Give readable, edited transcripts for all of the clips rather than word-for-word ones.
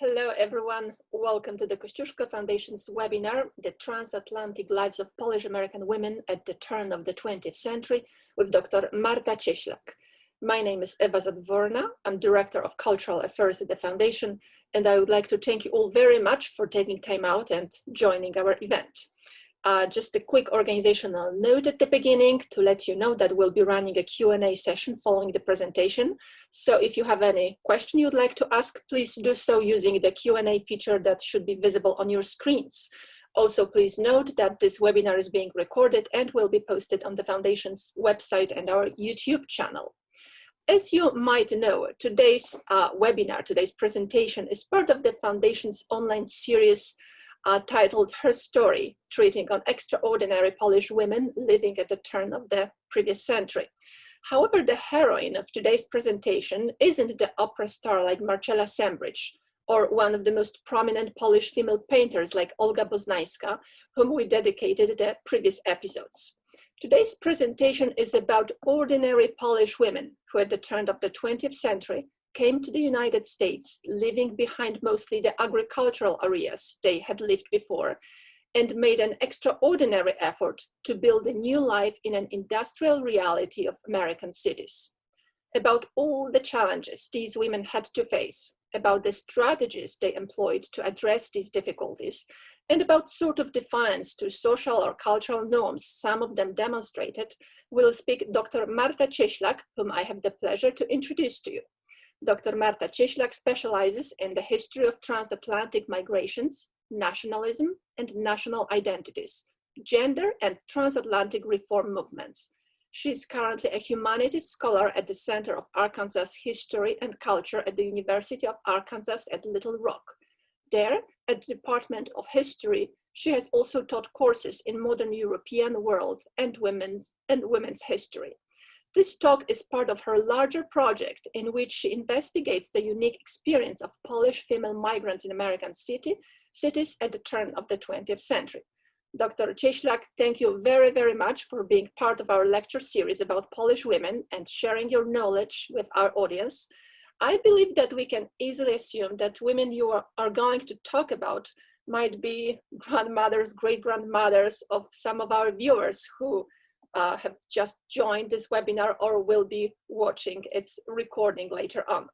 Hello, everyone. Welcome to the Kościuszko Foundation's webinar, The Transatlantic Lives of Polish American Women at the Turn of the 20th Century, with Dr. Marta Cieslak. My name is Ewa Zadworna. I'm Director of Cultural Affairs at the Foundation, and I would like to thank you all very much for taking time out and joining our event. Just a quick organizational note at the beginning to let you know that we'll be running a Q&A session following the presentation. So if you have any question you'd like to ask, please do so using the Q&A feature that should be visible on your screens. Also, please note that this webinar is being recorded and will be posted on the Foundation's website and our YouTube channel. As you might know, today's webinar, today's presentation is part of the Foundation's online series titled Her Story, treating on extraordinary Polish women living at the turn of the previous century. However, the heroine of today's presentation isn't the opera star like Marcella Sembridge, or one of the most prominent Polish female painters like Olga Boznańska, whom we dedicated the previous episodes. Today's presentation is about ordinary Polish women who at the turn of the 20th century came to the United States, leaving behind mostly the agricultural areas they had lived before, and made an extraordinary effort to build a new life in an industrial reality of American cities. About all the challenges these women had to face, about the strategies they employed to address these difficulties, and about sort of defiance to social or cultural norms some of them demonstrated, will speak Dr. Marta Cieslak, whom I have the pleasure to introduce to you. Dr. Marta Cieslak specializes in the history of transatlantic migrations, nationalism and national identities, gender and transatlantic reform movements. She is currently a humanities scholar at the Center of Arkansas History and Culture at the University of Arkansas at Little Rock. There, at the Department of History, she has also taught courses in modern European world and women's history. This talk is part of her larger project in which she investigates the unique experience of Polish female migrants in American cities at the turn of the 20th century. Dr. Cieslak, thank you very, very much for being part of our lecture series about Polish women and sharing your knowledge with our audience. I believe that we can easily assume that women you are going to talk about might be grandmothers, great-grandmothers of some of our viewers who have just joined this webinar or will be watching its recording later on.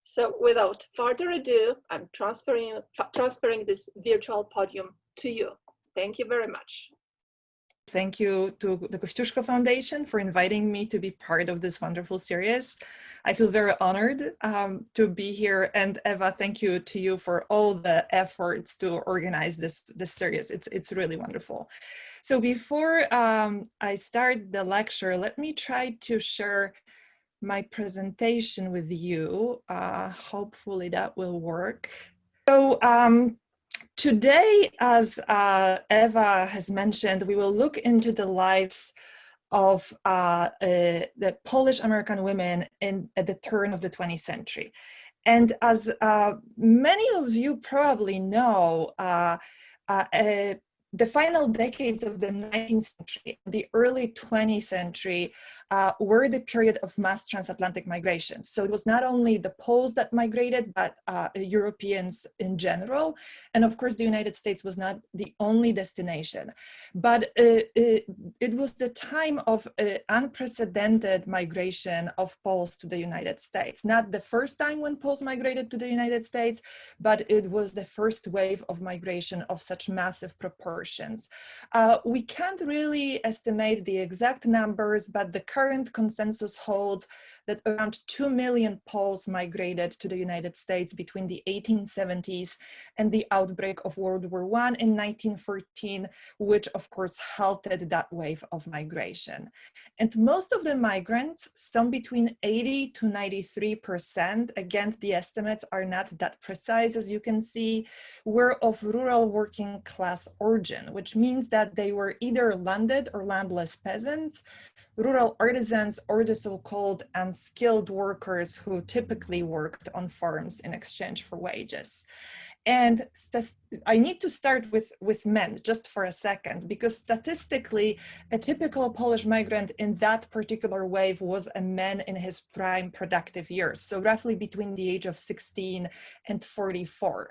So without further ado, I'm transferring this virtual podium to you. Thank you very much. Thank you to the Kościuszko Foundation for inviting me to be part of this wonderful series. I feel very honored to be here, and Eva, thank you to you for all the efforts to organize this series. It's really wonderful. So before I start the lecture, let me try to share my presentation with you. Hopefully that will work. So today, as Eva has mentioned, we will look into the lives of the Polish American women at the turn of the 20th century. And as many of you probably know, the final decades of the 19th century, the early 20th century were the period of mass transatlantic migration. So it was not only the Poles that migrated, but Europeans in general. And of course, the United States was not the only destination. But it was the time of unprecedented migration of Poles to the United States. Not the first time when Poles migrated to the United States, but it was the first wave of migration of such massive proportions. We can't really estimate the exact numbers, but the current consensus holds that around 2 million Poles migrated to the United States between the 1870s and the outbreak of World War I in 1914, which of course halted that wave of migration. And most of the migrants, some between 80 to 93%, again, the estimates are not that precise, as you can see, were of rural working class origin, which means that they were either landed or landless peasants, rural artisans, or the so-called skilled workers who typically worked on farms in exchange for wages. And I need to start with men just for a second, because statistically, a typical Polish migrant in that particular wave was a man in his prime productive years, so roughly between the age of 16 and 44.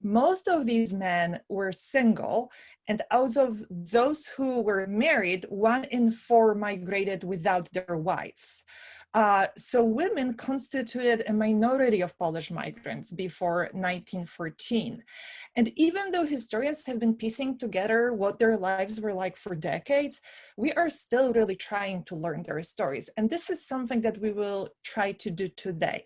Most of these men were single, and out of those who were married, 1 in 4 migrated without their wives. So women constituted a minority of Polish migrants before 1914. And even though historians have been piecing together what their lives were like for decades, we are still really trying to learn their stories. And this is something that we will try to do today.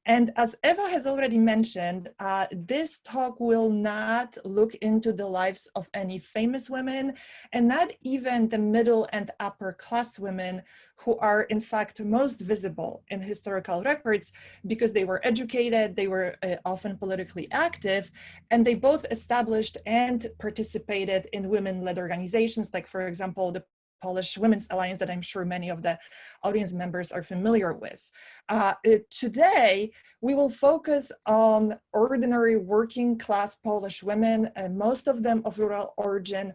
And as Eva has already mentioned, this talk will not look into the lives of any famous women, and not even the middle and upper class women who are in fact most visible in historical records because they were educated, they were often politically active, and they both established and participated in women-led organizations, like for example, the Polish Women's Alliance that I'm sure many of the audience members are familiar with. Today, we will focus on ordinary working class Polish women, and most of them of rural origin.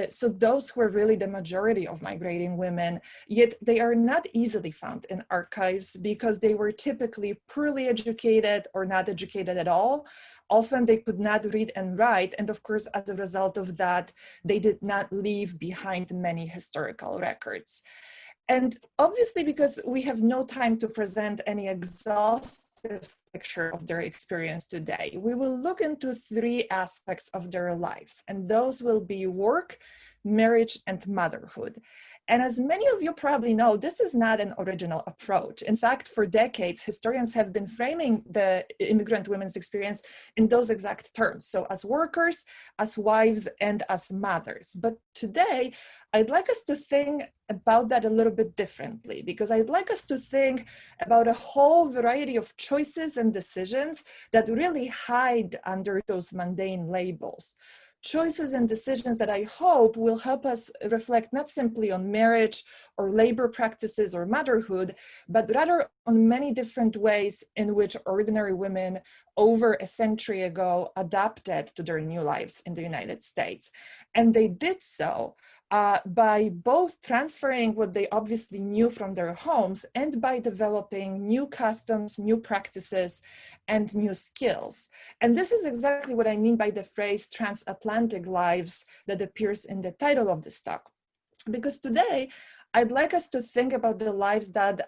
So those who are really the majority of migrating women, yet they are not easily found in archives because they were typically poorly educated or not educated at all. Often they could not read and write, and of course, as a result of that, they did not leave behind many historical records. And obviously, because we have no time to present any exhaustive picture of their experience today, we will look into 3 aspects of their lives, and those will be work, marriage, and motherhood. And as many of you probably know, this is not an original approach. In fact, for decades, historians have been framing the immigrant women's experience in those exact terms. So as workers, as wives, and as mothers. But today, I'd like us to think about that a little bit differently, because I'd like us to think about a whole variety of choices and decisions that really hide under those mundane labels. Choices and decisions that I hope will help us reflect not simply on marriage or labor practices or motherhood, but rather on many different ways in which ordinary women over a century ago adapted to their new lives in the United States. And they did so by both transferring what they obviously knew from their homes and by developing new customs, new practices, and new skills. And this is exactly what I mean by the phrase transatlantic lives that appears in the title of this talk. Because today, I'd like us to think about the lives that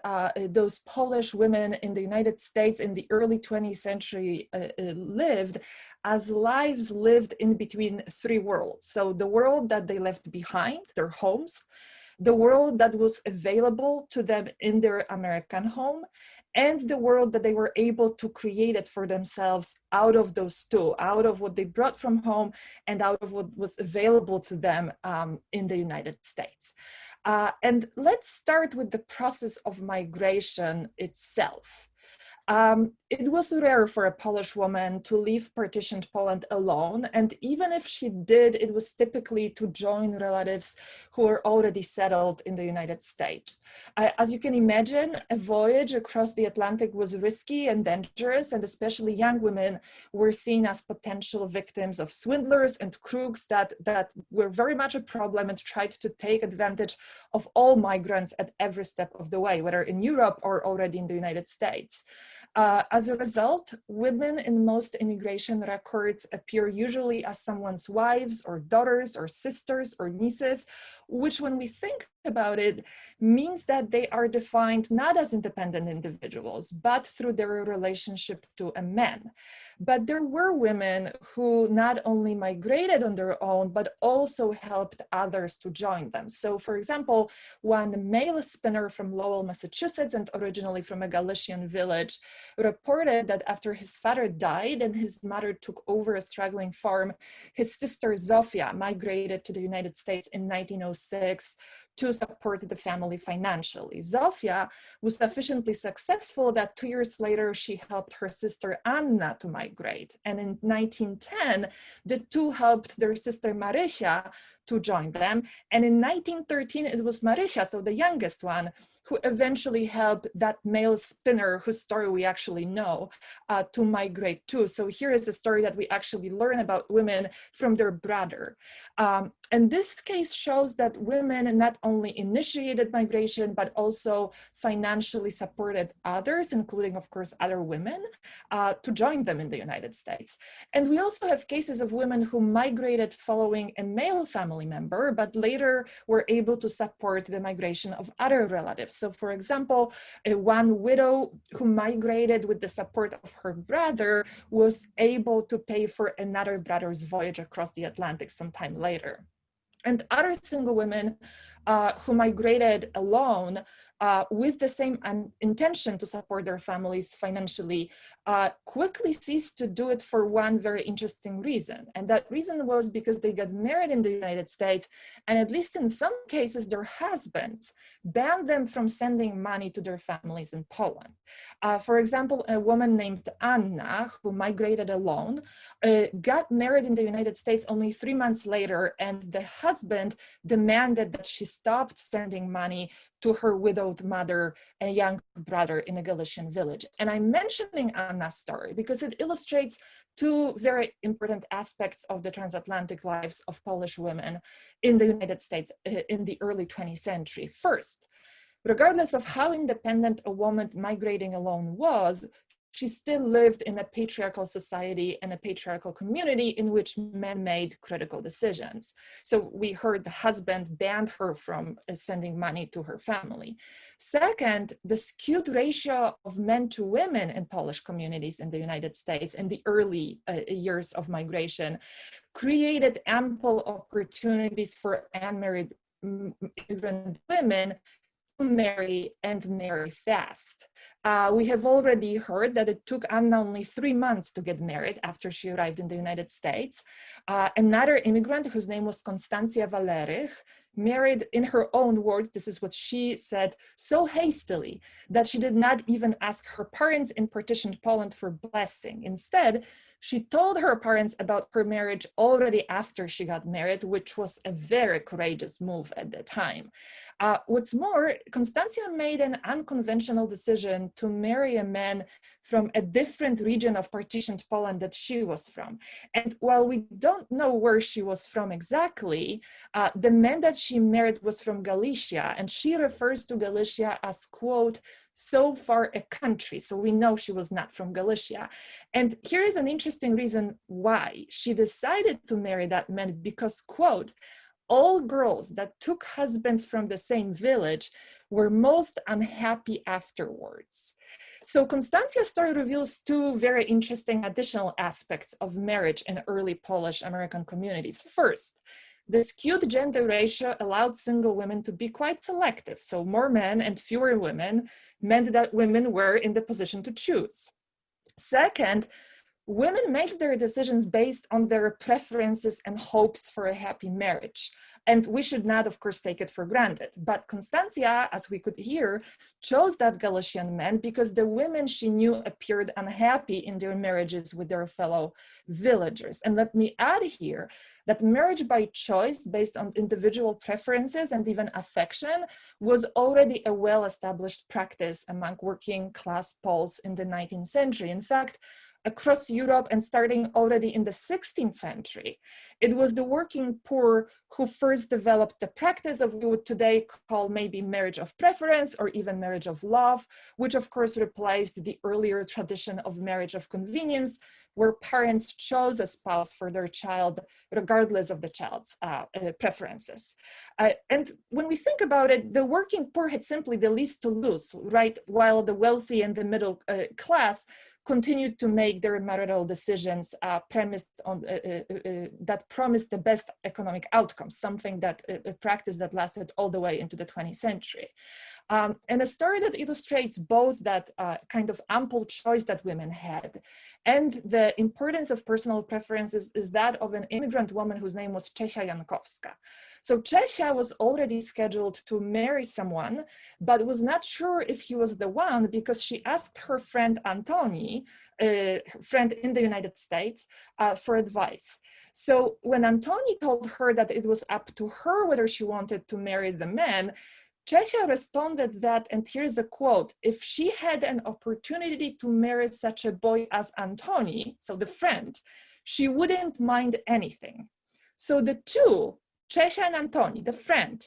those Polish women in the United States in the early 20th century lived as lives lived in between 3 worlds. So the world that they left behind, their homes, the world that was available to them in their American home, and the world that they were able to create it for themselves out of those 2, out of what they brought from home and out of what was available to them in the United States. And let's start with the process of migration itself. It was rare for a Polish woman to leave partitioned Poland alone, and even if she did, it was typically to join relatives who were already settled in the United States. As you can imagine, a voyage across the Atlantic was risky and dangerous, and especially young women were seen as potential victims of swindlers and crooks that were very much a problem and tried to take advantage of all migrants at every step of the way, whether in Europe or already in the United States. As a result, women in most immigration records appear usually as someone's wives or daughters or sisters or nieces, which when we think about it means that they are defined not as independent individuals, but through their relationship to a man. But there were women who not only migrated on their own, but also helped others to join them. So for example, one male spinner from Lowell, Massachusetts, and originally from a Galician village, reported that after his father died and his mother took over a struggling farm, his sister Zofia migrated to the United States in 1906 to support the family financially. Zofia was sufficiently successful that 2 years later, she helped her sister Anna to migrate. And in 1910, the two helped their sister Marysia to join them. And in 1913, it was Marysia, so the youngest one, who eventually helped that male spinner, whose story we actually know, to migrate too. So here is a story that we actually learn about women from their brother. And this case shows that women not only initiated migration, but also financially supported others, including, of course, other women, to join them in the United States. And we also have cases of women who migrated following a male family member, but later were able to support the migration of other relatives. So for example, one widow who migrated with the support of her brother was able to pay for another brother's voyage across the Atlantic sometime later. And other single women who migrated alone with the same intention to support their families financially quickly ceased to do it for one very interesting reason. And that reason was because they got married in the United States, and at least in some cases, their husbands banned them from sending money to their families in Poland. For example, a woman named Anna, who migrated alone, got married in the United States only 3 months later, and the husband demanded that she stopped sending money to her widowed mother and young brother in a Galician village. And I'm mentioning Anna's story because it illustrates two very important aspects of the transatlantic lives of Polish women in the United States in the early 20th century. First, regardless of how independent a woman migrating alone was, she still lived in a patriarchal society and a patriarchal community in which men made critical decisions. So we heard the husband banned her from sending money to her family. Second, the skewed ratio of men to women in Polish communities in the United States in the early years of migration created ample opportunities for unmarried immigrant women to marry and marry fast. We have already heard that it took Anna only 3 months to get married after she arrived in the United States. Another immigrant whose name was Konstancja Walerich married, in her own words, this is what she said, so hastily that she did not even ask her parents in partitioned Poland for blessing. Instead, she told her parents about her marriage already after she got married, which was a very courageous move at the time. What's more, Konstancja made an unconventional decision to marry a man from a different region of partitioned Poland that she was from. And while we don't know where she was from exactly, the man that she married was from Galicia, and she refers to Galicia as, quote, so far a country. So we know she was not from Galicia. And here is an interesting reason why. She decided to marry that man because, quote, all girls that took husbands from the same village were most unhappy afterwards. So Konstancja's story reveals two very interesting additional aspects of marriage in early Polish American communities. First, the skewed gender ratio allowed single women to be quite selective. So more men and fewer women meant that women were in the position to choose. Second, women made their decisions based on their preferences and hopes for a happy marriage. And we should not, of course, take it for granted. But Konstancja, as we could hear, chose that Galician man because the women she knew appeared unhappy in their marriages with their fellow villagers. And let me add here that marriage by choice based on individual preferences and even affection was already a well-established practice among working class Poles in the 19th century. In fact, across Europe and starting already in the 16th century, it was the working poor who first developed the practice of what we would today call maybe marriage of preference or even marriage of love, which of course replaced the earlier tradition of marriage of convenience, where parents chose a spouse for their child regardless of the child's preferences. And when we think about it, the working poor had simply the least to lose, right? While the wealthy and the middle class continued to make their marital decisions premised on that promised the best economic outcomes, something that a practice that lasted all the way into the 20th century. And a story that illustrates both that kind of ample choice that women had and the importance of personal preferences is that of an immigrant woman whose name was Cheshia Yankovska. So Cheshia was already scheduled to marry someone, but was not sure if he was the one because she asked her friend Antoni, a friend in the United States, for advice. So when Antoni told her that it was up to her whether she wanted to marry the man, Cheshia responded that, and here's a quote, if she had an opportunity to marry such a boy as Antoni, so the friend, she wouldn't mind anything. So the two, Cheshia and Antoni, the friend,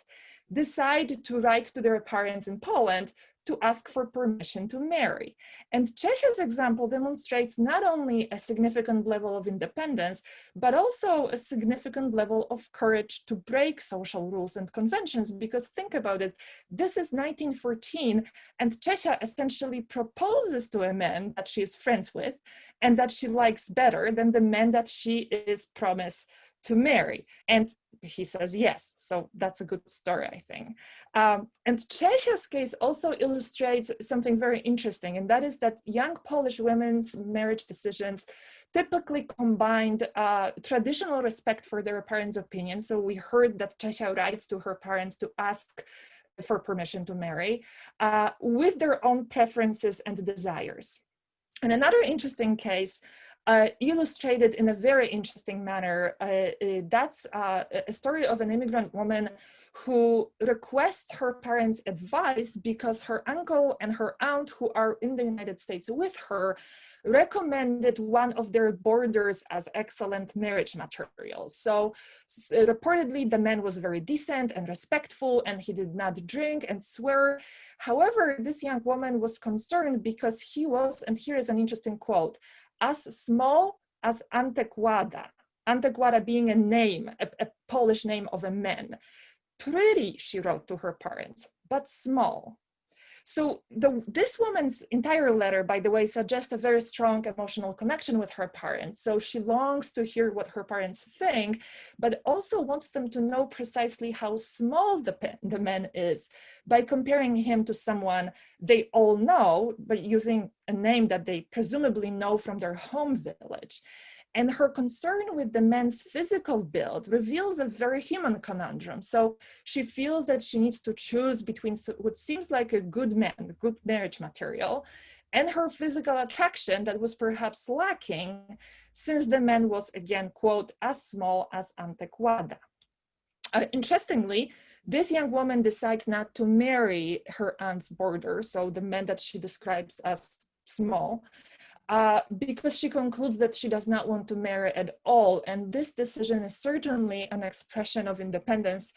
decide to write to their parents in Poland to ask for permission to marry. And Cheshia's example demonstrates not only a significant level of independence, but also a significant level of courage to break social rules and conventions, because think about it, this is 1914, and Cheshia essentially proposes to a man that she is friends with and that she likes better than the man that she is promised to marry. And he says yes, so that's a good story, I think. And Cheshia's case also illustrates something very interesting, and that is that young Polish women's marriage decisions typically combined traditional respect for their parents' opinion. So we heard that Cheshia writes to her parents to ask for permission to marry, with their own preferences and desires. And another interesting case illustrated in a very interesting manner, that's a story of an immigrant woman who requests her parents' advice because her uncle and her aunt, who are in the United States with her, recommended one of their boarders as excellent marriage material. So reportedly, the man was very decent and respectful, and he did not drink and swear. However, this young woman was concerned because he was, and here is an interesting quote, as small as Antequada, Antequada being a name, a Polish name of a man. Pretty, she wrote to her parents, but small. So this woman's entire letter, by the way, suggests a very strong emotional connection with her parents. So she longs to hear what her parents think, but also wants them to know precisely how small the man is by comparing him to someone they all know, but using a name that they presumably know from their home village. And her concern with the man's physical build reveals a very human conundrum. So she feels that she needs to choose between what seems like a good man, good marriage material, and her physical attraction that was perhaps lacking, since the man was, again, quote, as small as Antequada. Interestingly, this young woman decides not to marry her aunt's boarder, so the man that she describes as small, because she concludes that she does not want to marry at all. And this decision is certainly an expression of independence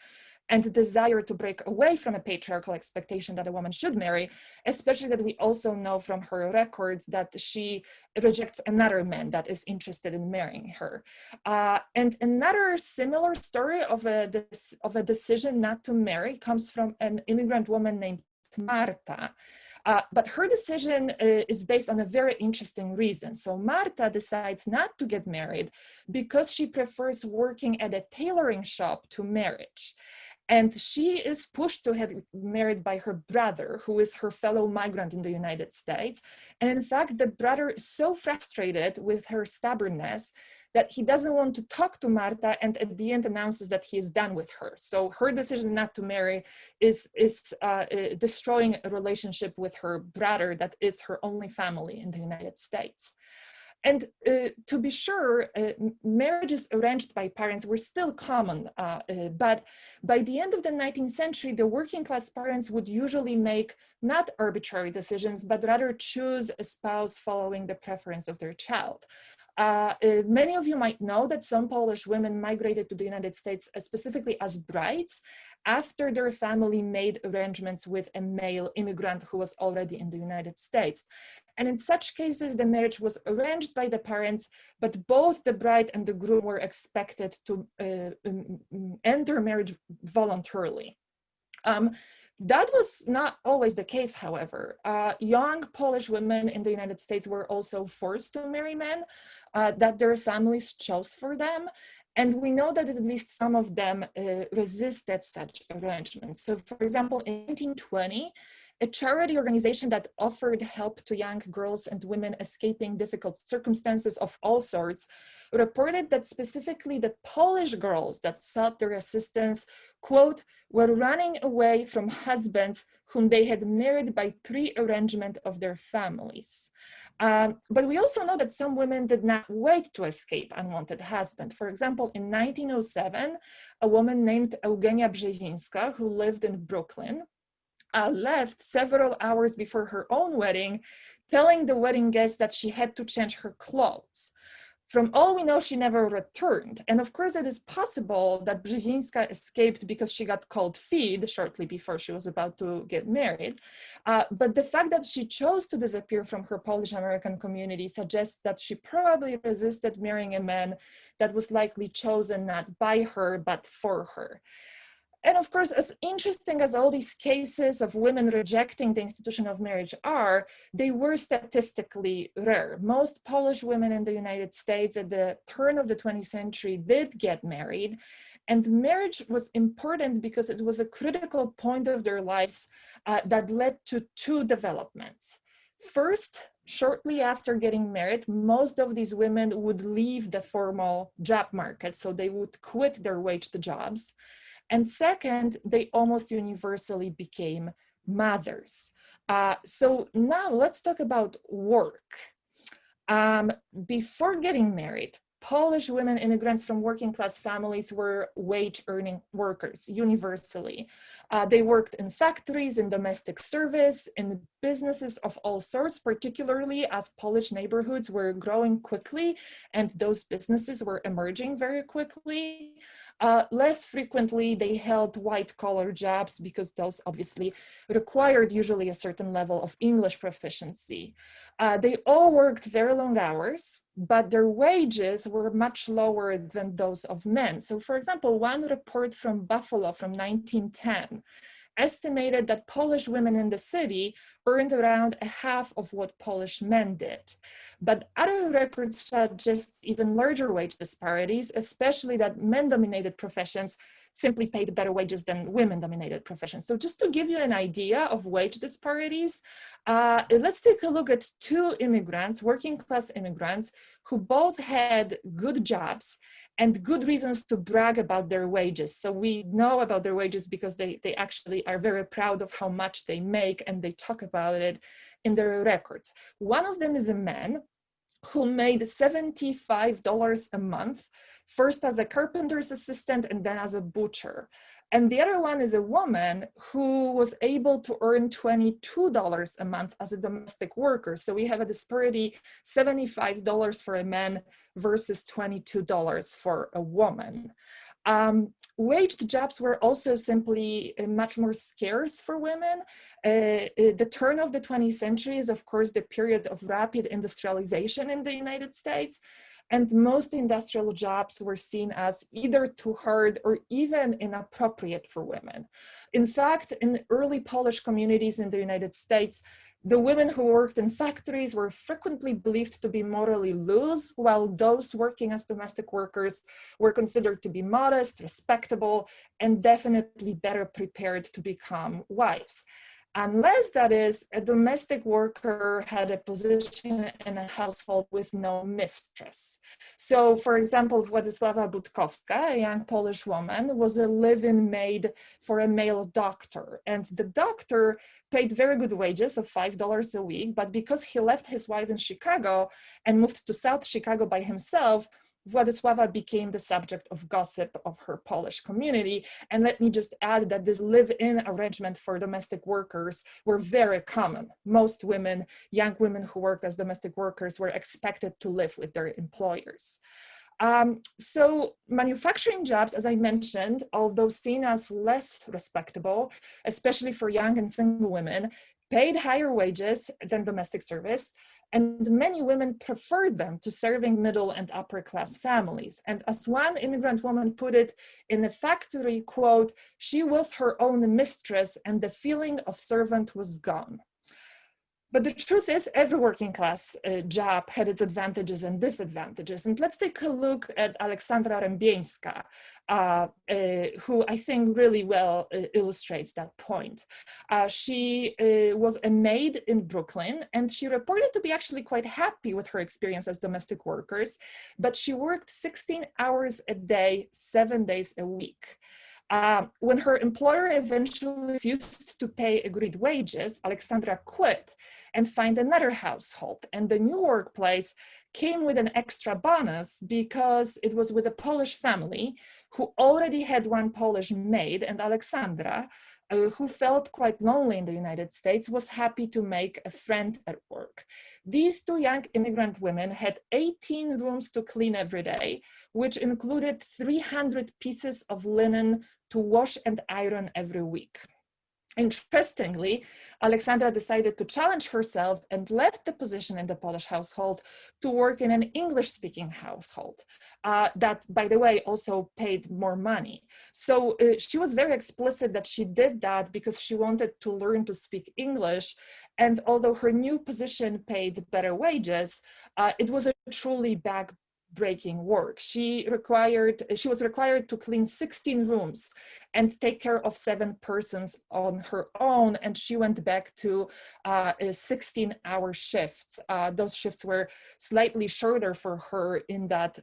and the desire to break away from a patriarchal expectation that a woman should marry, especially that we also know from her records that she rejects another man that is interested in marrying her. And another similar story of a decision not to marry comes from an immigrant woman named Marta. But her decision is based on a very interesting reason. So Marta decides not to get married because she prefers working at a tailoring shop to marriage. And she is pushed to get married by her brother, who is her fellow migrant in the United States. And in fact, the brother is so frustrated with her stubbornness that he doesn't want to talk to Marta, and at the end announces that he is done with her. So her decision not to marry is destroying a relationship with her brother that is her only family in the United States. And to be sure, marriages arranged by parents were still common, but by the end of the 19th century, the working class parents would usually make not arbitrary decisions, but rather choose a spouse following the preference of their child. Many of you might know that some Polish women migrated to the United States specifically as brides after their family made arrangements with a male immigrant who was already in the United States. And in such cases, the marriage was arranged by the parents, but both the bride and the groom were expected to enter marriage voluntarily. That was not always the case, however. Young Polish women in the United States were also forced to marry men that their families chose for them. And we know that at least some of them resisted such arrangements. So for example, in 1920, a charity organization that offered help to young girls and women escaping difficult circumstances of all sorts reported that specifically the Polish girls that sought their assistance, quote, were running away from husbands whom they had married by pre-arrangement of their families. But we also know that some women did not wait to escape unwanted husband. For example, in 1907, a woman named Eugenia Brzezińska, who lived in Brooklyn, left several hours before her own wedding, telling the wedding guests that she had to change her clothes. From all we know, she never returned. And of course, it is possible that Brzezinska escaped because she got cold feet shortly before she was about to get married. But the fact that she chose to disappear from her Polish American community suggests that she probably resisted marrying a man that was likely chosen not by her, but for her. And of course, as interesting as all these cases of women rejecting the institution of marriage are, they were statistically rare. Most Polish women in the United States at the turn of the 20th century did get married. And marriage was important because it was a critical point of their lives that led to two developments. First, shortly after getting married, most of these women would leave the formal job market, so they would quit their waged jobs. And second, they almost universally became mothers. So now let's talk about work. Before getting married, Polish women immigrants from working class families were wage earning workers universally. They worked in factories, in domestic service, in businesses of all sorts, particularly as Polish neighborhoods were growing quickly and those businesses were emerging very quickly. Less frequently, they held white-collar jobs because those obviously required usually a certain level of English proficiency. They all worked very long hours, but their wages were much lower than those of men. So for example, one report from Buffalo from 1910 estimated that Polish women in the city earned around a half of what Polish men did. But other records suggest even larger wage disparities, especially that men-dominated professions simply paid better wages than women-dominated professions. So just to give you an idea of wage disparities, let's take a look at two immigrants, working-class immigrants, who both had good jobs and good reasons to brag about their wages. So we know about their wages because they actually are very proud of how much they make and they talk about it in their records. One of them is a man who made $75 a month, first as a carpenter's assistant and then as a butcher. And the other one is a woman who was able to earn $22 a month as a domestic worker. So we have a disparity, $75 for a man versus $22 for a woman. Waged jobs were also simply much more scarce for women. The turn of the 20th century is, of course, the period of rapid industrialization in the United States. And most industrial jobs were seen as either too hard or even inappropriate for women. In fact, in early Polish communities in the United States, the women who worked in factories were frequently believed to be morally loose, while those working as domestic workers were considered to be modest, respectable, and definitely better prepared to become wives. Unless, that is, a domestic worker had a position in a household with no mistress. So, for example, Władysława Budkowska, a young Polish woman, was a live-in maid for a male doctor. And the doctor paid very good wages of $5 a week, but because he left his wife in Chicago and moved to South Chicago by himself, Władysława became the subject of gossip of her Polish community. And let me just add that this live-in arrangement for domestic workers were very common. Most women, young women who worked as domestic workers, were expected to live with their employers. So manufacturing jobs, as I mentioned, although seen as less respectable, especially for young and single women, paid higher wages than domestic service, and many women preferred them to serving middle and upper class families. And as one immigrant woman put it in a factory, quote, "She was her own mistress and the feeling of servant was gone." But the truth is, every working class job had its advantages and disadvantages. And let's take a look at Alexandra Rambinska, who I think really well illustrates that point. She was a maid in Brooklyn, and she reported to be actually quite happy with her experience as domestic workers, but she worked 16 hours a day, 7 days a week. When her employer eventually refused to pay agreed wages, Alexandra quit and found another household. And the new workplace came with an extra bonus because it was with a Polish family who already had one Polish maid, and Alexandra, who felt quite lonely in the United States, was happy to make a friend at work. These two young immigrant women had 18 rooms to clean every day, which included 300 pieces of linen to wash and iron every week. Interestingly, Alexandra decided to challenge herself and left the position in the Polish household to work in an English-speaking household that, by the way, also paid more money. So she was very explicit that she did that because she wanted to learn to speak English. And although her new position paid better wages, it was a truly breaking work. She was required to clean 16 rooms and take care of 7 persons on her own, and she went back to 16-hour shifts. Those shifts were slightly shorter for her in that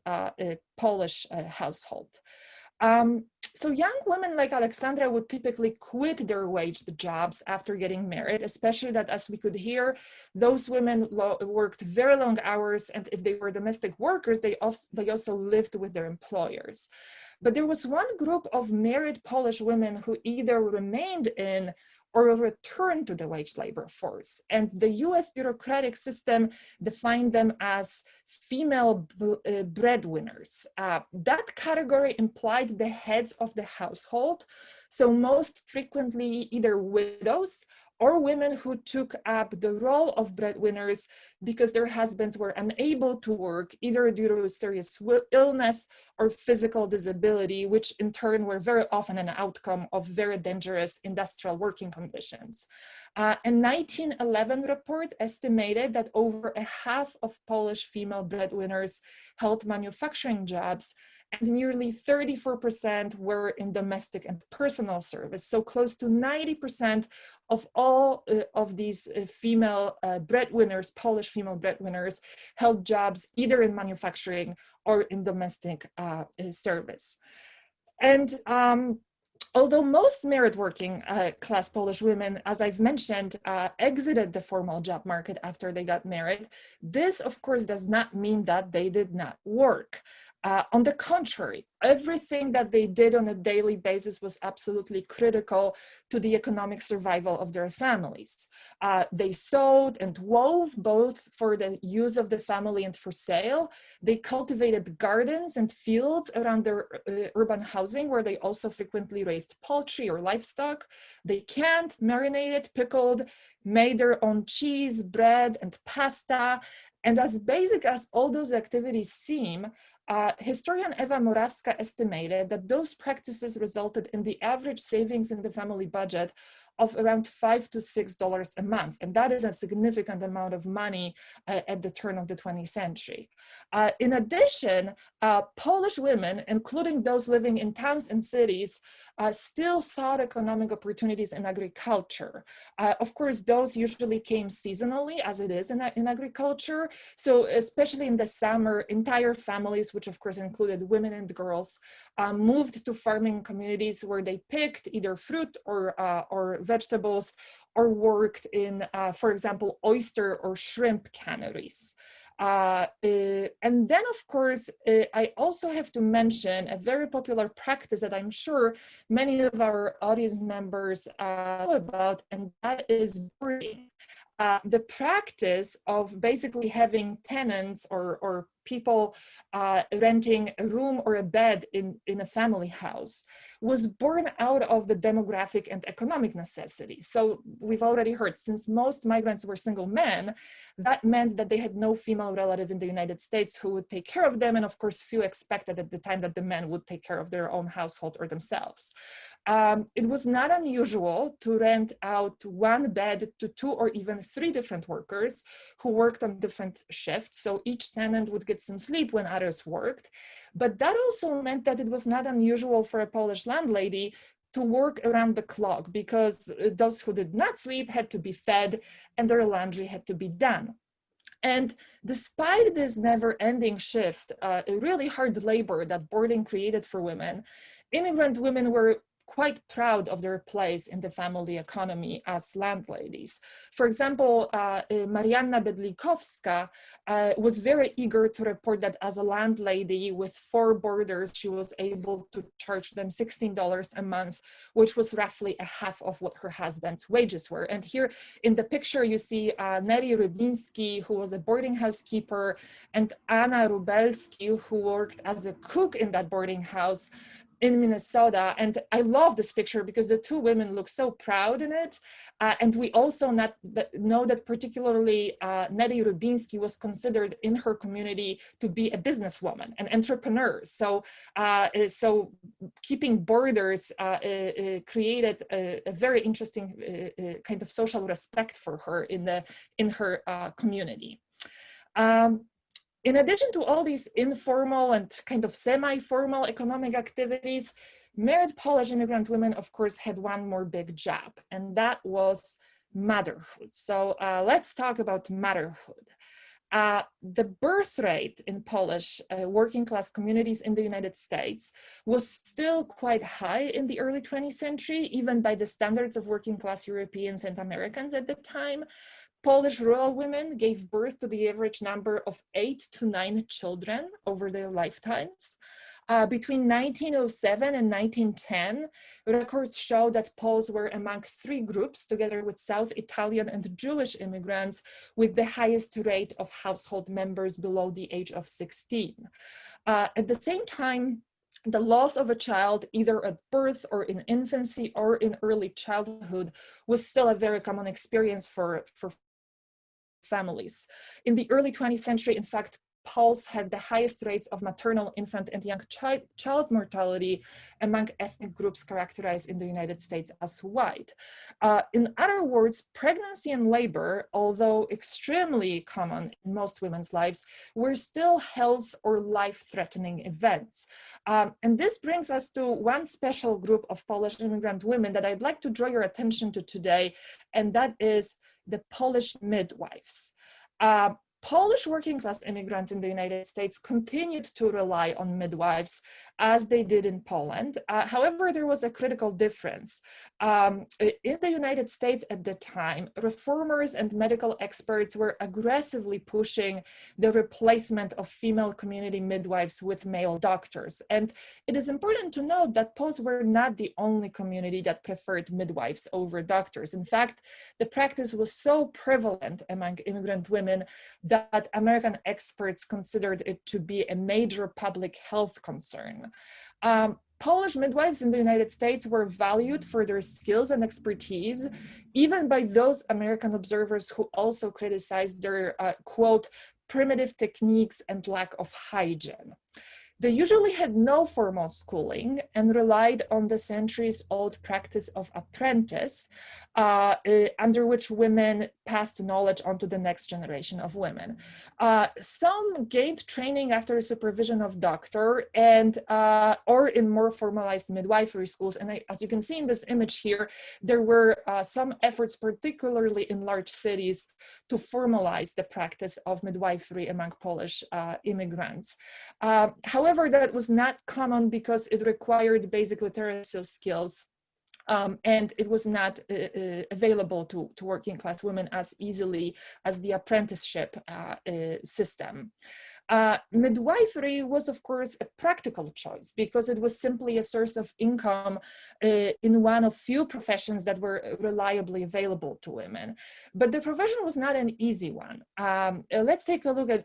Polish household. So young women like Alexandra would typically quit their waged jobs after getting married, especially that, as we could hear, those women worked very long hours, and if they were domestic workers, they also lived with their employers. But there was one group of married Polish women who either remained in or returned to the wage labor force. And the US bureaucratic system defined them as female breadwinners. That category implied the heads of the household, so most frequently either widows or women who took up the role of breadwinners because their husbands were unable to work either due to serious illness or physical disability, which in turn were very often an outcome of very dangerous industrial working conditions. A 1911 report estimated that over a half of Polish female breadwinners held manufacturing jobs, and nearly 34% were in domestic and personal service. So close to 90% of all of these female breadwinners, Polish female breadwinners, held jobs either in manufacturing or in domestic service. And although most married working class Polish women, as I've mentioned, exited the formal job market after they got married, this of course does not mean that they did not work. On the contrary, everything that they did on a daily basis was absolutely critical to the economic survival of their families. They sewed and wove both for the use of the family and for sale. They cultivated gardens and fields around their urban housing, where they also frequently raised poultry or livestock. They canned, marinated, pickled, made their own cheese, bread, and pasta. And as basic as all those activities seem, historian Ewa Morawska estimated that those practices resulted in the average savings in the family budget of around $5 to $6 a month. And that is a significant amount of money at the turn of the 20th century. In addition, Polish women, including those living in towns and cities, still sought economic opportunities in agriculture. Of course, those usually came seasonally, as it is in agriculture. So especially in the summer, entire families, which of course included women and girls, moved to farming communities where they picked either fruit or vegetables, or worked in, for example, oyster or shrimp canneries. And then, of course, I also have to mention a very popular practice that I'm sure many of our audience members know about, and that is boarding. The practice of basically having tenants or people renting a room or a bed in a family house was born out of the demographic and economic necessity. So we've already heard, since most migrants were single men, that meant that they had no female relative in the United States who would take care of them. And of course, few expected at the time that the men would take care of their own household or themselves. It was not unusual to rent out one bed to 2 or even 3 different workers who worked on different shifts. So each tenant would get some sleep when others worked. But that also meant that it was not unusual for a Polish landlady to work around the clock, because those who did not sleep had to be fed and their laundry had to be done. And despite this never-ending shift, a really hard labor that boarding created for women, immigrant women were quite proud of their place in the family economy as landladies. For example, Marianna Bedlikowska was very eager to report that as a landlady with 4 boarders, she was able to charge them $16 a month, which was roughly a half of what her husband's wages were. And here in the picture, you see Nelly Rybinski, who was a boarding house keeper, and Anna Rubelski, who worked as a cook in that boarding house in Minnesota. And I love this picture because the 2 women look so proud in it. And we also know that particularly Nelly Rybinski was considered in her community to be a businesswoman, an entrepreneur. So, so keeping borders created a very interesting kind of social respect for her in her community. In addition to all these informal and kind of semi-formal economic activities, married Polish immigrant women, of course, had one more big job, and that was motherhood. So let's talk about motherhood. The birth rate in Polish working class communities in the United States was still quite high in the early 20th century, even by the standards of working class Europeans and Americans at the time. Polish rural women gave birth to the average number of 8 to 9 children over their lifetimes. Between 1907 and 1910, records show that Poles were among 3 groups, together with South Italian and Jewish immigrants, with the highest rate of household members below the age of 16. At the same time, the loss of a child, either at birth or in infancy or in early childhood, was still a very common experience for families. In the early 20th century, in fact, Poles had the highest rates of maternal, infant, and young child mortality among ethnic groups characterized in the United States as white. In other words, pregnancy and labor, although extremely common in most women's lives, were still health or life-threatening events. And this brings us to one special group of Polish immigrant women that I'd like to draw your attention to today, and that is the Polish midwives. Polish working class immigrants in the United States continued to rely on midwives as they did in Poland. However, there was a critical difference. In the United States at the time, reformers and medical experts were aggressively pushing the replacement of female community midwives with male doctors. And it is important to note that Poles were not the only community that preferred midwives over doctors. In fact, the practice was so prevalent among immigrant women that American experts considered it to be a major public health concern. Polish midwives in the United States were valued for their skills and expertise, even by those American observers who also criticized their, quote, primitive techniques and lack of hygiene. They usually had no formal schooling and relied on the centuries-old practice of apprentice, under which women passed knowledge onto the next generation of women. Some gained training after supervision of doctor and or in more formalized midwifery schools. And as you can see in this image here, there were some efforts, particularly in large cities, to formalize the practice of midwifery among Polish immigrants. However, that was not common because it required basic literacy skills, and it was not available to working class women as easily as the apprenticeship system. Midwifery was, of course, a practical choice because it was simply a source of income in one of few professions that were reliably available to women. But the profession was not an easy one. Let's take a look at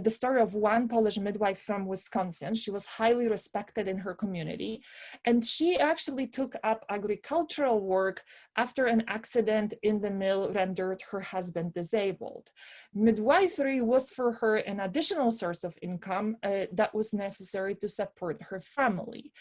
the story of one Polish midwife from Wisconsin. She was highly respected in her community, and she actually took up agricultural work after an accident in the mill rendered her husband disabled. Midwifery was for her an additional source of income that was necessary to support her family.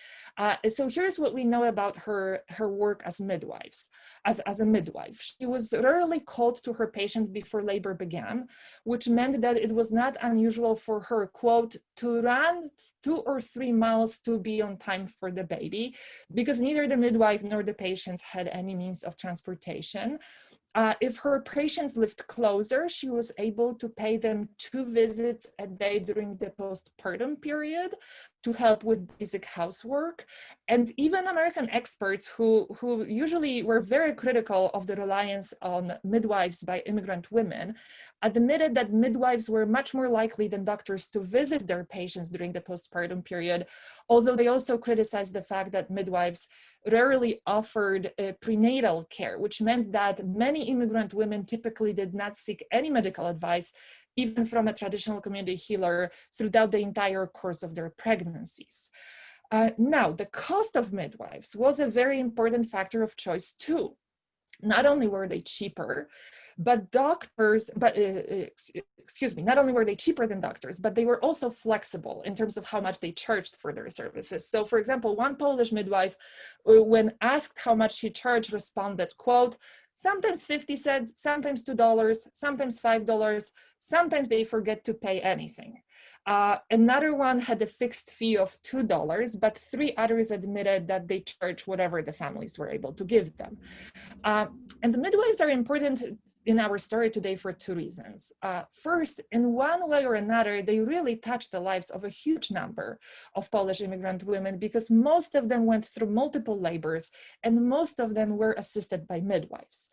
So here's what we know about her work as midwives. As a midwife, she was rarely called to her patient before labor began, which meant that it was not unusual for her, quote, to run 2 or 3 miles to be on time for the baby, because neither the midwife nor the patients had any means of transportation. If her patients lived closer, she was able to pay them 2 visits a day during the postpartum period. to help with basic housework. And even American experts who usually were very critical of the reliance on midwives by immigrant women admitted that midwives were much more likely than doctors to visit their patients during the postpartum period, although they also criticized the fact that midwives rarely offered prenatal care, which meant that many immigrant women typically did not seek any medical advice, even from a traditional community healer, throughout the entire course of their pregnancies. Now, the cost of midwives was a very important factor of choice too. Not only were they cheaper, but not only were they cheaper than doctors, but they were also flexible in terms of how much they charged for their services. So for example, one Polish midwife, when asked how much she charged, responded, quote, "Sometimes 50 cents, sometimes $2, sometimes $5, sometimes they forget to pay anything." Another one had a fixed fee of $2, but 3 others admitted that they charged whatever the families were able to give them. And the midwives are important in our story today for 2 reasons. First, in one way or another, they really touched the lives of a huge number of Polish immigrant women because most of them went through multiple labors and most of them were assisted by midwives.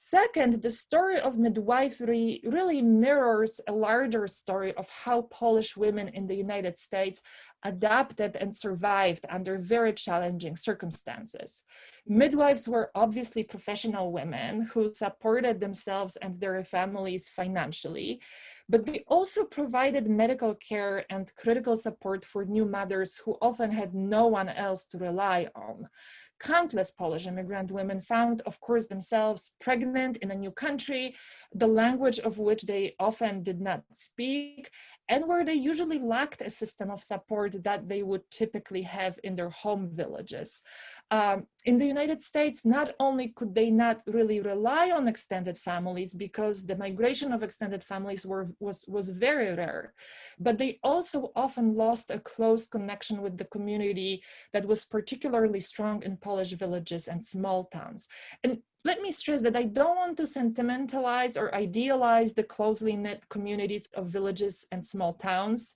Second, the story of midwifery really mirrors a larger story of how Polish women in the United States adapted and survived under very challenging circumstances. Midwives were obviously professional women who supported themselves and their families financially, but they also provided medical care and critical support for new mothers who often had no one else to rely on. Countless Polish immigrant women found, of course, themselves pregnant in a new country, the language of which they often did not speak, and where they usually lacked a system of support that they would typically have in their home villages. In the United States, not only could they not really rely on extended families because the migration of extended families was very rare, but they also often lost a close connection with the community that was particularly strong in Polish villages and small towns. And let me stress that I don't want to sentimentalize or idealize the closely knit communities of villages and small towns,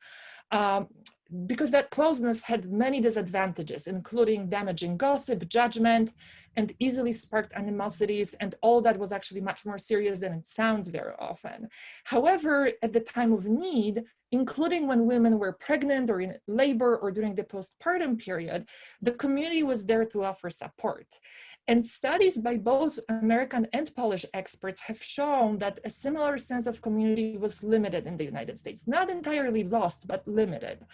because that closeness had many disadvantages, including damaging gossip, judgment, and easily sparked animosities, and all that was actually much more serious than it sounds very often. However, at the time of need, including when women were pregnant or in labor or during the postpartum period, the community was there to offer support. And studies by both American and Polish experts have shown that a similar sense of community was limited in the United States, not entirely lost, but limited.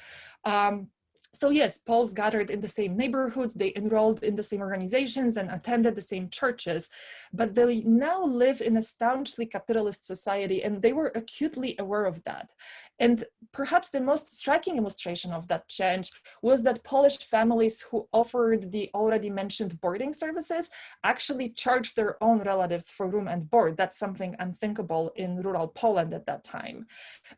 So yes, Poles gathered in the same neighborhoods, they enrolled in the same organizations and attended the same churches, but they now live in a staunchly capitalist society and they were acutely aware of that. And perhaps the most striking illustration of that change was that Polish families who offered the already mentioned boarding services actually charged their own relatives for room and board. That's something unthinkable in rural Poland at that time.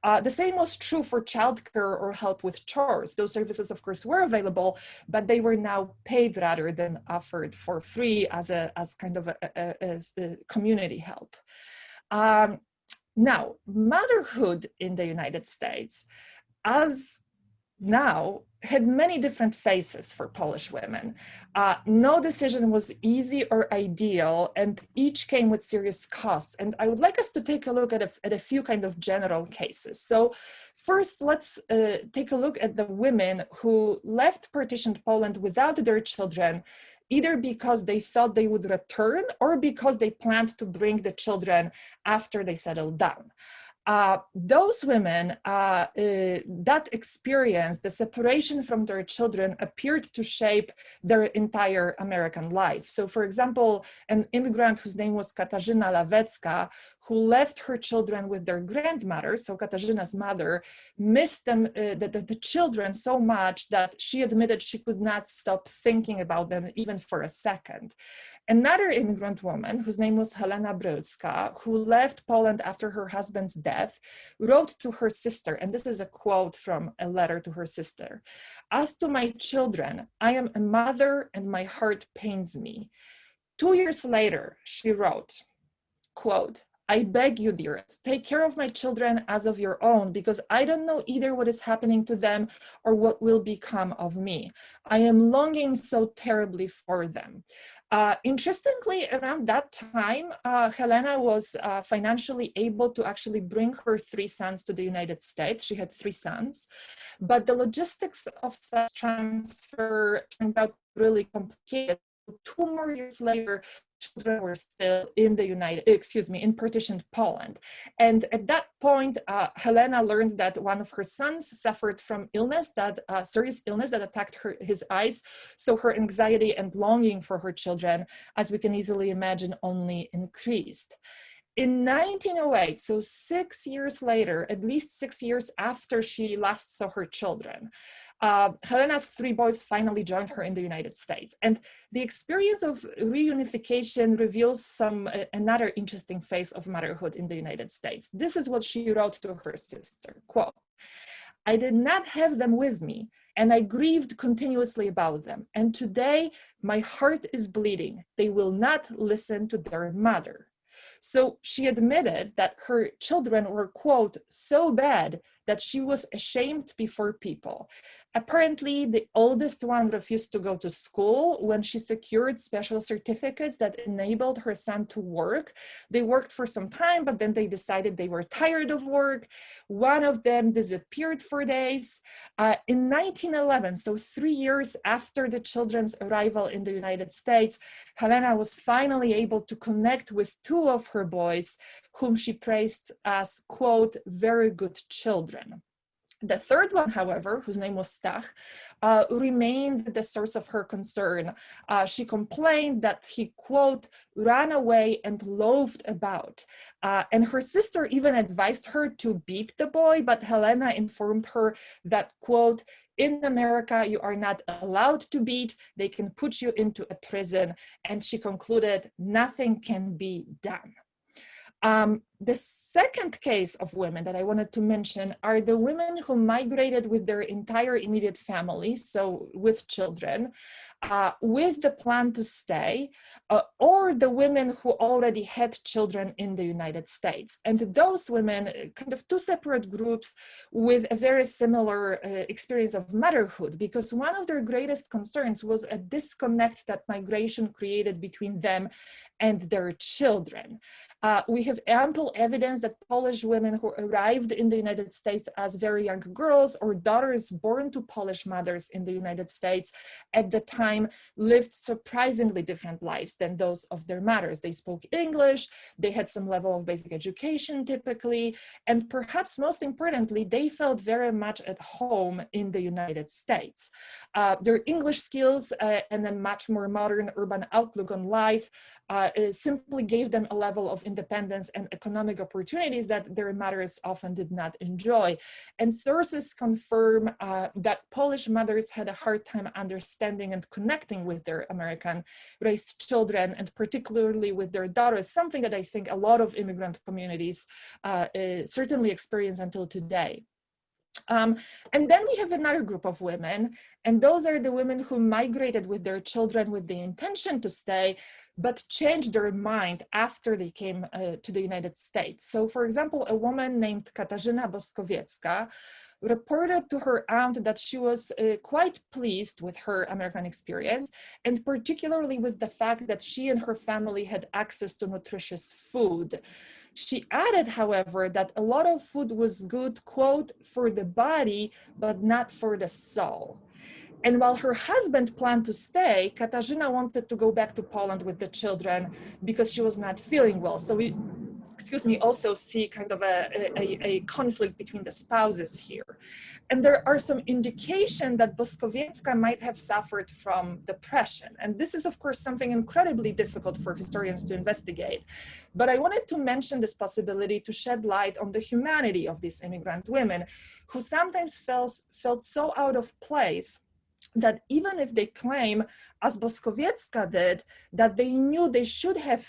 The same was true for childcare or help with chores. Those services, of course, were available, but they were now paid rather than offered for free as kind of a community help. Now, motherhood in the United States, as now, had many different faces for Polish women. No decision was easy or ideal, and each came with serious costs. And I would like us to take a look at a few kind of general cases. So first, let's take a look at the women who left partitioned Poland without their children, either because they thought they would return or because they planned to bring the children after they settled down. Those women, that experience, the separation from their children, appeared to shape their entire American life. So for example, an immigrant whose name was Katarzyna Lawecka, who left her children with their grandmother, so Katarzyna's mother, missed them, the children so much that she admitted she could not stop thinking about them even for a second. Another immigrant woman, whose name was Helena Brylska, who left Poland after her husband's death, wrote to her sister, and this is a quote from a letter to her sister: "As to my children, I am a mother and my heart pains me." 2 years later, she wrote, quote, I beg you, dearest, take care of my children as of your own, because I don't know either what is happening to them or what will become of me. I am longing so terribly for them. Interestingly, around that time, Helena was financially able to actually bring her 3 sons to the United States. She had 3 sons, but the logistics of such transfer turned out really complicated. 2 more years later, children were still in the in partitioned Poland. And at that point, Helena learned that one of her sons suffered from serious illness that attacked his eyes. So her anxiety and longing for her children, as we can easily imagine, only increased. In 1908, so 6 years later, at least 6 years after she last saw her children, Helena's 3 boys finally joined her in the United States. And the experience of reunification reveals another interesting phase of motherhood in the United States. This is what she wrote to her sister, quote, "I did not have them with me, and I grieved continuously about them. And today, my heart is bleeding. They will not listen to their mother." So she admitted that her children were, quote, "so bad that she was ashamed before people." Apparently, the oldest one refused to go to school when she secured special certificates that enabled her son to work. They worked for some time, but then they decided they were tired of work. One of them disappeared for days. In 1911, so 3 years after the children's arrival in the United States, Helena was finally able to connect with 2 of her boys, whom she praised as, quote, "very good children." The third one, however, whose name was Stach, remained the source of her concern. She complained that he, quote, "ran away and loafed about." And her sister even advised her to beat the boy, but Helena informed her that, quote, "in America, you are not allowed to beat. They can put you into a prison." And she concluded, nothing can be done. The second case of women that I wanted to mention are the women who migrated with their entire immediate family, so with children, with the plan to stay, or the women who already had children in the United States. And those women, kind of 2 separate groups with a very similar experience of motherhood, because one of their greatest concerns was a disconnect that migration created between them and their children. We have ample evidence that Polish women who arrived in the United States as very young girls or daughters born to Polish mothers in the United States at the time lived surprisingly different lives than those of their mothers. They spoke English, they had some level of basic education typically, and perhaps most importantly, they felt very much at home in the United States. Their English skills and a much more modern urban outlook on life simply gave them a level of independence and economic opportunities that their mothers often did not enjoy. And sources confirm that Polish mothers had a hard time understanding and connecting with their American-raised children, and particularly with their daughters, something that I think a lot of immigrant communities certainly experience until today. And then we have another group of women, and those are the women who migrated with their children with the intention to stay, but changed their mind after they came to the United States. So for example, a woman named Katarzyna Boskowiecka reported to her aunt that she was quite pleased with her American experience, and particularly with the fact that she and her family had access to nutritious food. She added, however, that a lot of food was good, quote, "for the body, but not for the soul." And while her husband planned to stay, Katarzyna wanted to go back to Poland with the children because she was not feeling well. So we, also see kind of a conflict between the spouses here. And there are some indication that Boskowiecka might have suffered from depression. And this is, of course, something incredibly difficult for historians to investigate. But I wanted to mention this possibility to shed light on the humanity of these immigrant women, who sometimes felt so out of place that even if they claim, as Boskowiecka did, that they knew they should have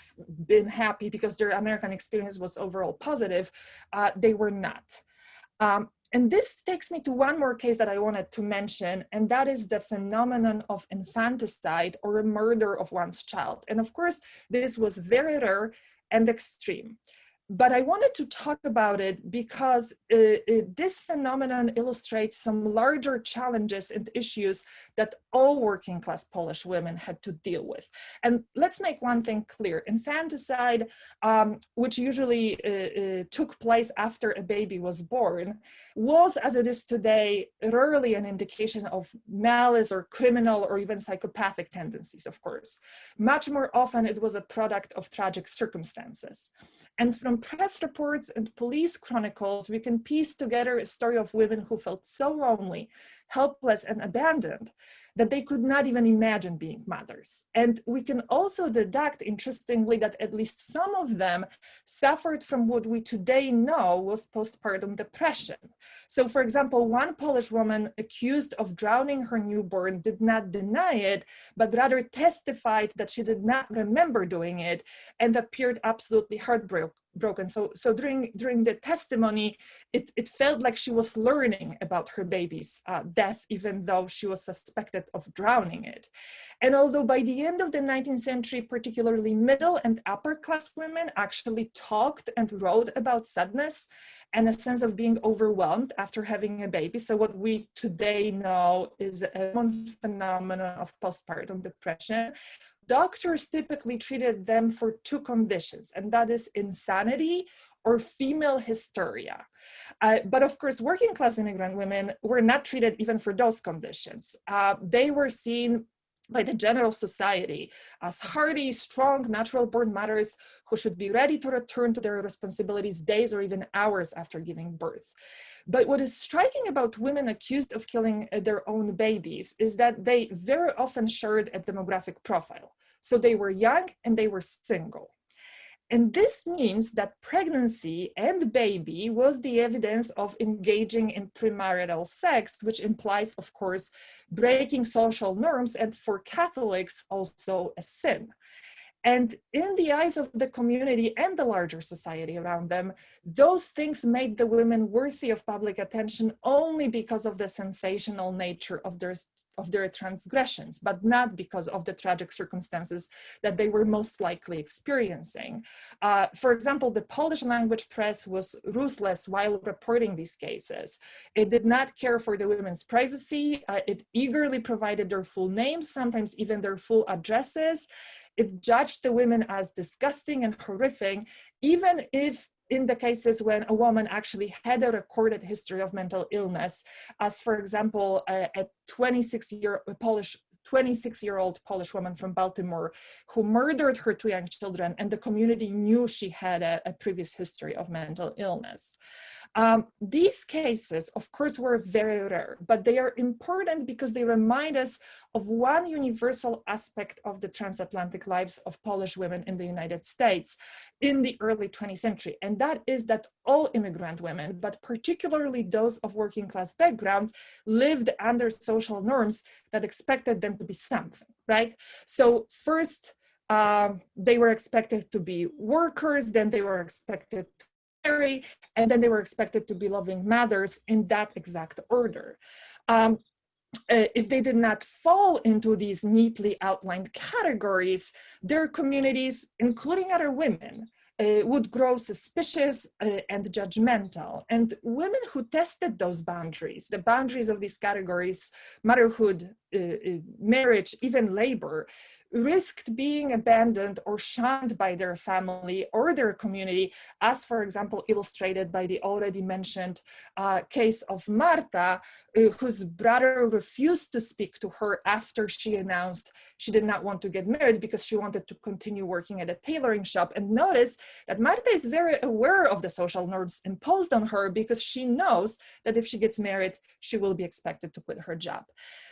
been happy because their American experience was overall positive, they were not. And this takes me to one more case that I wanted to mention, and that is the phenomenon of infanticide, or a murder of one's child. And of course, this was very rare and extreme. But I wanted to talk about it because this phenomenon illustrates some larger challenges and issues that all working class Polish women had to deal with. And let's make one thing clear. Infanticide, which usually took place after a baby was born, was, as it is today, rarely an indication of malice or criminal or even psychopathic tendencies, of course. Much more often, it was a product of tragic circumstances. And from press reports and police chronicles, we can piece together a story of women who felt so lonely, helpless, and abandoned that they could not even imagine being mothers. And we can also deduct, interestingly, that at least some of them suffered from what we today know was postpartum depression. So, for example, one Polish woman accused of drowning her newborn did not deny it, but rather testified that she did not remember doing it and appeared absolutely heartbroken. So during the testimony, it felt like she was learning about her baby's death, even though she was suspected of drowning it. And although by the end of the 19th century, particularly middle and upper class women actually talked and wrote about sadness and a sense of being overwhelmed after having a baby. So what we today know is a common phenomenon of postpartum depression. Doctors typically treated them for two conditions, and that is insanity or female hysteria. But of course, working class immigrant women were not treated even for those conditions. They were seen by the general society as hardy, strong, natural-born mothers who should be ready to return to their responsibilities days or even hours after giving birth. But what is striking about women accused of killing their own babies is that they very often shared a demographic profile. So they were young and they were single. And this means that pregnancy and baby was the evidence of engaging in premarital sex, which implies, of course, breaking social norms, and for Catholics, also a sin. And in the eyes of the community and the larger society around them, those things made the women worthy of public attention only because of the sensational nature of their transgressions, but not because of the tragic circumstances that they were most likely experiencing. For example, the Polish language press was ruthless while reporting these cases. It did not care for the women's privacy. It eagerly provided their full names, sometimes even their full addresses. It judged the women as disgusting and horrific, even if in the cases when a woman actually had a recorded history of mental illness, as for example, a 26-year-old Polish woman from Baltimore who murdered her two young children, and the community knew she had a previous history of mental illness. These cases, of course, were very rare, but they are important because they remind us of one universal aspect of the transatlantic lives of Polish women in the United States in the early 20th century, and that is that all immigrant women, but particularly those of working class background, lived under social norms that expected them to be something, right? So first, they were expected to be workers, then they were expected to marry, and then they were expected to be loving mothers in that exact order. If they did not fall into these neatly outlined categories, their communities, including other women, would grow suspicious and judgmental. And women who tested those boundaries, the boundaries of these categories, motherhood, marriage, even labor, risked being abandoned or shunned by their family or their community, as for example, illustrated by the already mentioned case of Marta, whose brother refused to speak to her after she announced she did not want to get married because she wanted to continue working at a tailoring shop. And notice that Marta is very aware of the social norms imposed on her because she knows that if she gets married, she will be expected to quit her job.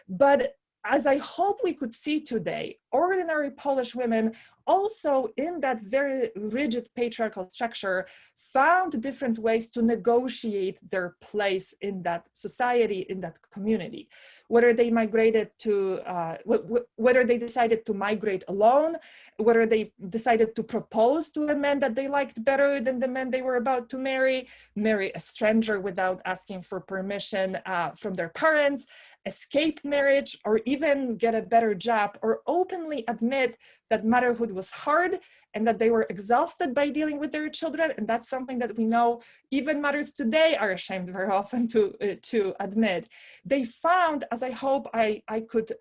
But as I hope we could see today, ordinary Polish women also in that very rigid patriarchal structure found different ways to negotiate their place in that society, in that community. Whether they migrated to, whether they decided to migrate alone, whether they decided to propose to a man that they liked better than the man they were about to marry a stranger without asking for permission from their parents, escape marriage, or even get a better job, or openly admit that motherhood was hard and that they were exhausted by dealing with their children. And that's something that we know even mothers today are ashamed very often to admit. They found, as I hope I could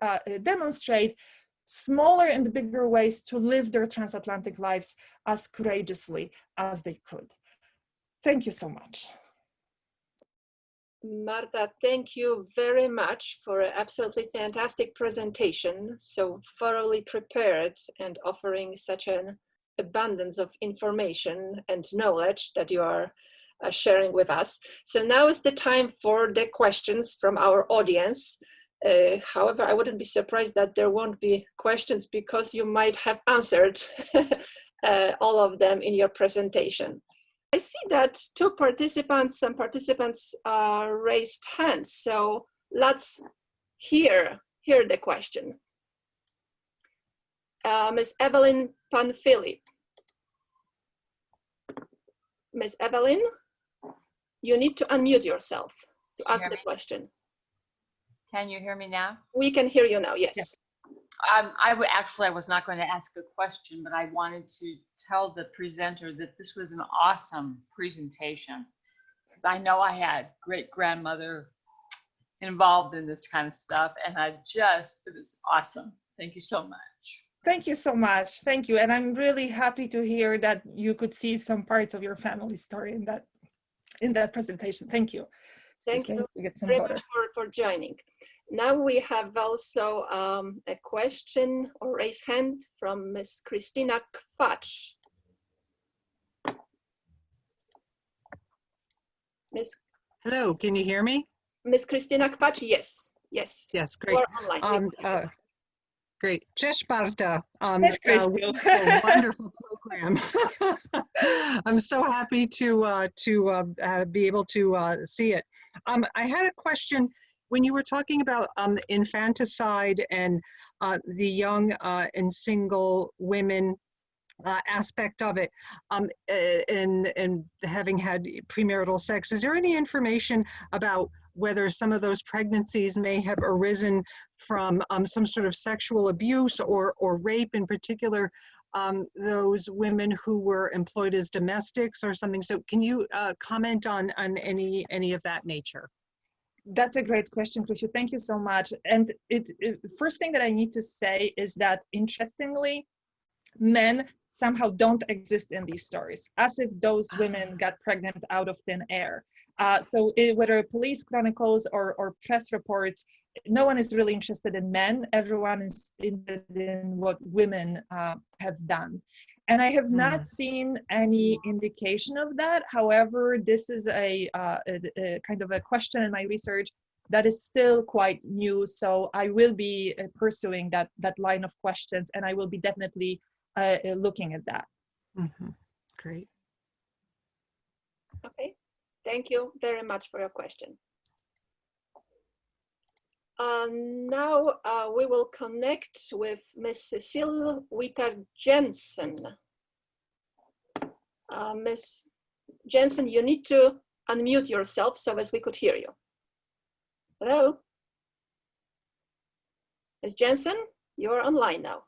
demonstrate, smaller and bigger ways to live their transatlantic lives as courageously as they could. Thank you so much. Marta, thank you very much for an absolutely fantastic presentation, so thoroughly prepared and offering such an abundance of information and knowledge that you are sharing with us. So now is the time for the questions from our audience. However, I wouldn't be surprised that there won't be questions because you might have answered all of them in your presentation. I see that some participants raised hands, so let's hear the question. Ms. Evelyn Panfili. Ms. Evelyn, you need to unmute yourself to ask the question. Can you hear me now? We can hear you now, yes. Yes. I was not going to ask a question, but I wanted to tell the presenter that this was an awesome presentation. I know I had great-grandmother involved in this kind of stuff, and it was awesome. Thank you so much. Thank you so much. Thank you. And I'm really happy to hear that you could see some parts of your family story in that presentation. Thank you. Thank you very much for joining. Now we have also a question or raised hand from Ms. Christina Kwacz. Hello, can you hear me? Ms. Christina Kwacz, yes. Yes. Yes, great. Great. Cześć, Marta. Wonderful program. I'm so happy to be able to see it. I had a question when you were talking about infanticide and the young and single women aspect of it, and having had premarital sex. Is there any information about whether some of those pregnancies may have arisen from some sort of sexual abuse or rape, in particular, those women who were employed as domestics or something? So can you comment on any of that nature? That's a great question, Krisha. Thank you so much. And first thing that I need to say is that, interestingly, men somehow don't exist in these stories, as if those women got pregnant out of thin air. So whether police chronicles or press reports, no one is really interested in men. Everyone is interested in what women have done. And I have not seen any indication of that. However, this is a kind of a question in my research that is still quite new. So I will be pursuing that line of questions, and I will be definitely looking at that. Great. Okay, thank you very much for your question. Now we will connect with Ms. Cecile Witter-Jensen. Ms. Jensen, you need to unmute yourself so as we could hear you. Hello? Ms. Jensen, you're online now.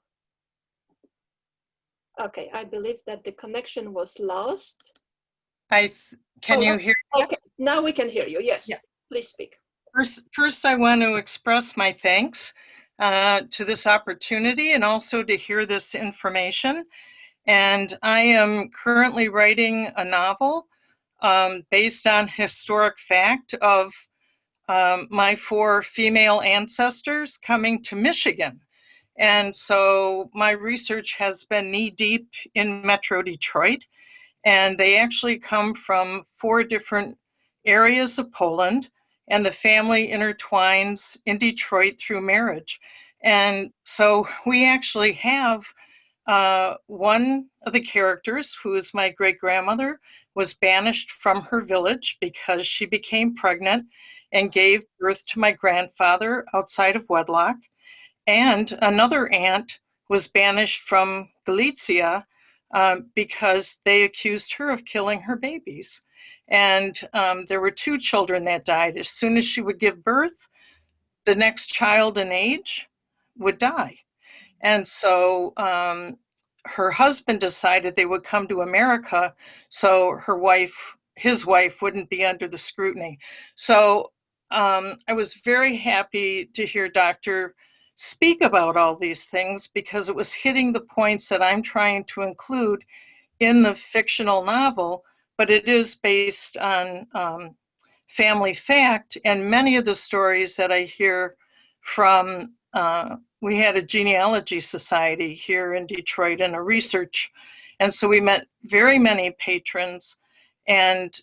Okay, I believe that the connection was lost. Can you hear me? Okay, now we can hear you. Yes, yeah. Please speak. First, I want to express my thanks to this opportunity and also to hear this information. And I am currently writing a novel based on historic fact of my 4 female ancestors coming to Michigan. And so my research has been knee-deep in Metro Detroit, and they actually come from 4 different areas of Poland, and the family intertwines in Detroit through marriage. And so we actually have one of the characters, who is my great-grandmother, was banished from her village because she became pregnant and gave birth to my grandfather outside of wedlock. And another aunt was banished from Galicia because they accused her of killing her babies. And there were 2 children that died. As soon as she would give birth, the next child in age would die. And so her husband decided they would come to America so his wife wouldn't be under the scrutiny. So I was very happy to hear Dr. speak about all these things, because it was hitting the points that I'm trying to include in the fictional novel, but it is based on family fact. And many of the stories that I hear from, we had a genealogy society here in Detroit and a research. And so we met very many patrons, and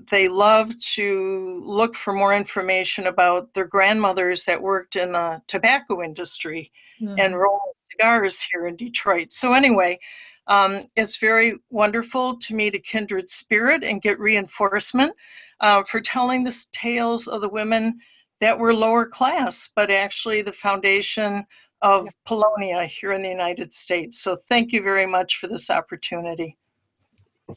they love to look for more information about their grandmothers that worked in the tobacco industry and rolling cigars here in Detroit. So anyway, it's very wonderful to meet a kindred spirit and get reinforcement for telling the tales of the women that were lower class, but actually the foundation of Polonia here in the United States. So thank you very much for this opportunity.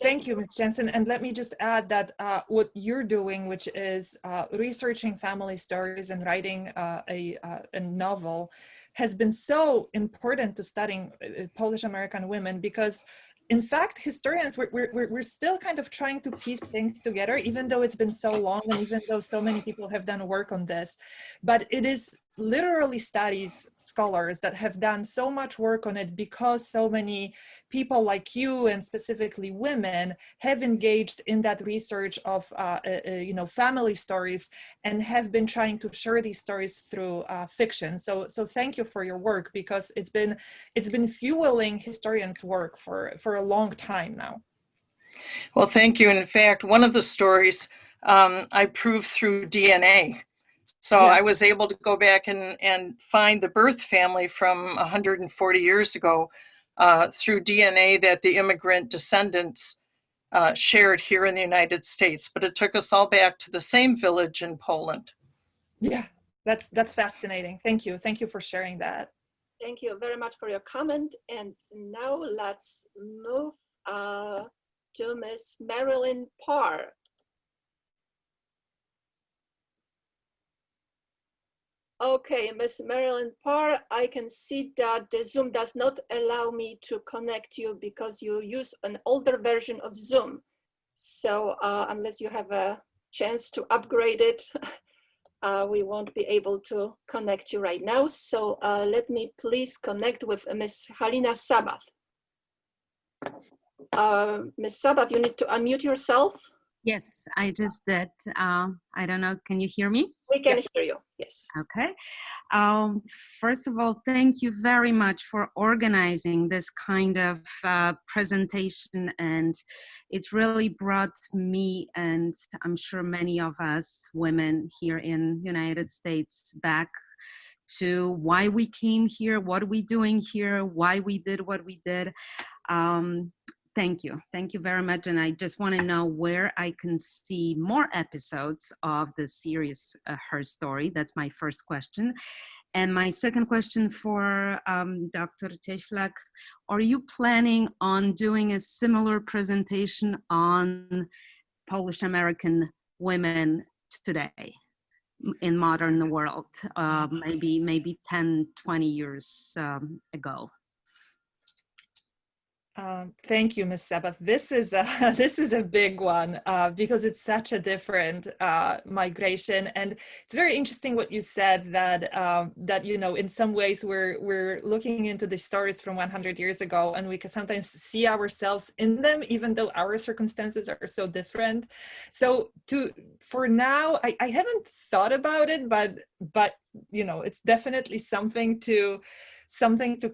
Thank you, Ms. Jensen. And let me just add that what you're doing, which is researching family stories and writing a novel, has been so important to studying Polish American women, because in fact, historians, we're still kind of trying to piece things together, even though it's been so long and even though so many people have done work on this. But it is literally studies scholars that have done so much work on it, because so many people like you, and specifically women, have engaged in that research of family stories and have been trying to share these stories through fiction. So thank you for your work, because it's been fueling historians' work for a long time now. Well, thank you. And in fact, one of the stories I proved through DNA. So I was able to go back and find the birth family from 140 years ago through DNA that the immigrant descendants shared here in the United States. But it took us all back to the same village in Poland. Yeah, that's fascinating. Thank you. Thank you for sharing that. Thank you very much for your comment. And now let's move to Miss Marilyn Parr. Okay, Ms. Marilyn Parr, I can see that the Zoom does not allow me to connect you because you use an older version of Zoom. So unless you have a chance to upgrade it, we won't be able to connect you right now. So let me please connect with Ms. Halina Sabath. Ms. Sabath, you need to unmute yourself. Yes, I just did. I don't know, can you hear me? We can hear you, yes. Okay. First of all, thank you very much for organizing this kind of presentation, and it's really brought me, and I'm sure many of us women here in the United States, back to why we came here, what are we doing here, why we did what we did. Thank you very much. And I just want to know where I can see more episodes of the series, Her Story. That's my first question. And my second question for Dr. Cieslak, are you planning on doing a similar presentation on Polish American women today in modern world, maybe 10, 20 years ago? Thank you, Ms. Sabath. This is a big one because it's such a different migration, and it's very interesting what you said that in some ways we're looking into the stories from 100 years ago, and we can sometimes see ourselves in them, even though our circumstances are so different. So for now, I haven't thought about it, but it's definitely something to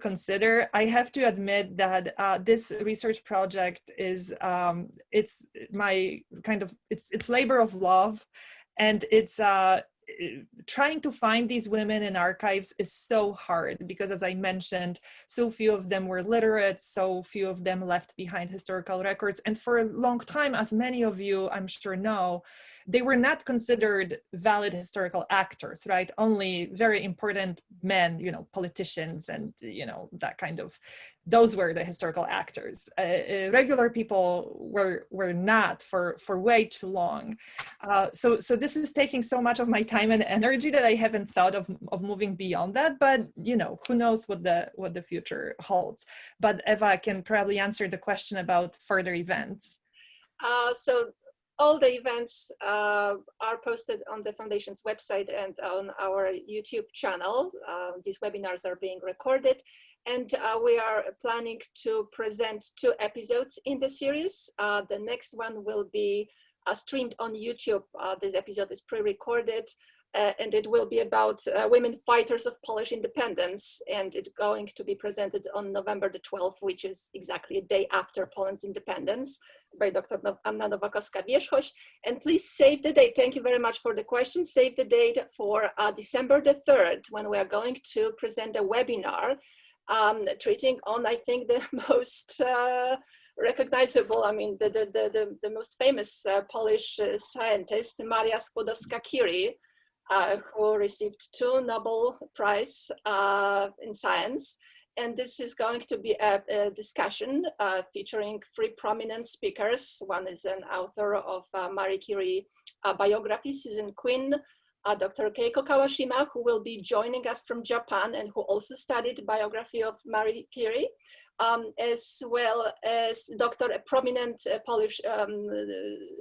consider. I have to admit that this research project is it's my it's labor of love, and it's trying to find these women in archives is so hard because, as I mentioned, so few of them were literate, so few of them left behind historical records, and for a long time, as many of you I'm sure know, they were not considered valid historical actors, right? Only very important men, politicians and, that kind of those were the historical actors. Regular people were not for way too long. So this is taking so much of my time and energy that I haven't thought of moving beyond that. But you know, who knows what the future holds. But Eva can probably answer the question about further events. So all the events are posted on the Foundation's website and on our YouTube channel. These webinars are being recorded, and we are planning to present 2 episodes in the series. The next one will be streamed on YouTube. This episode is pre-recorded, and it will be about women fighters of Polish independence, and it's going to be presented on November the 12th, which is exactly a day after Poland's independence, by Dr. Hanna Kelker. And please save the date. Thank you very much for the question. Save the date for December the 3rd, when we are going to present a webinar treating on, I think, the most recognizable, I mean, the most famous Polish scientist, Maria Skłodowska-Curie, who received 2 Nobel Prize in Science. And this is going to be a discussion featuring 3 prominent speakers. One is an author of Marie Curie biography, Susan Quinn, Dr. Keiko Kawashima, who will be joining us from Japan and who also studied the biography of Marie Curie, as well as a prominent Polish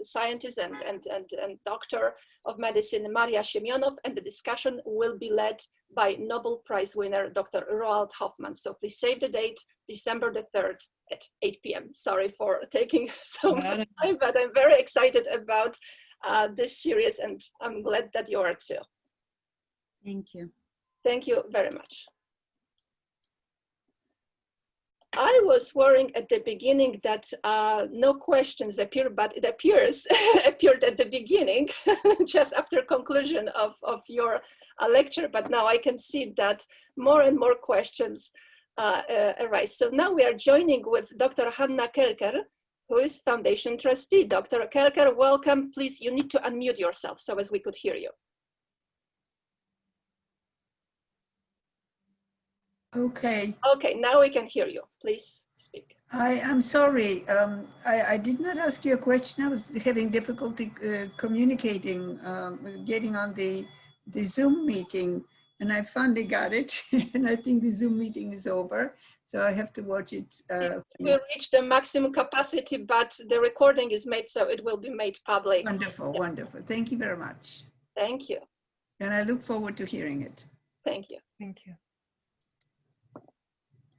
scientist and doctor of medicine, Maria Siemionow, and the discussion will be led by Nobel Prize winner, Dr. Roald Hoffmann. So please save the date, December the 3rd at 8 p.m. Sorry for taking so much time, but I'm very excited about this series, and I'm glad that you are too. Thank you. Thank you very much. I was worrying at the beginning that no questions appear, but it appeared at the beginning, just after conclusion of your lecture. But now I can see that more and more questions arise. So now we are joining with Dr. Hanna Kelker, who is Foundation trustee. Dr. Kelker, welcome. Please, you need to unmute yourself so as we could hear you. Okay. Okay, now we can hear you. Please speak. I'm sorry. I did not ask you a question. I was having difficulty communicating, getting on the Zoom meeting, and I finally got it. And I think the Zoom meeting is over, so I have to watch it. We'll reach the maximum capacity, but the recording is made, so it will be made public. Wonderful, yeah. Wonderful. Thank you very much. Thank you. And I look forward to hearing it. Thank you. Thank you.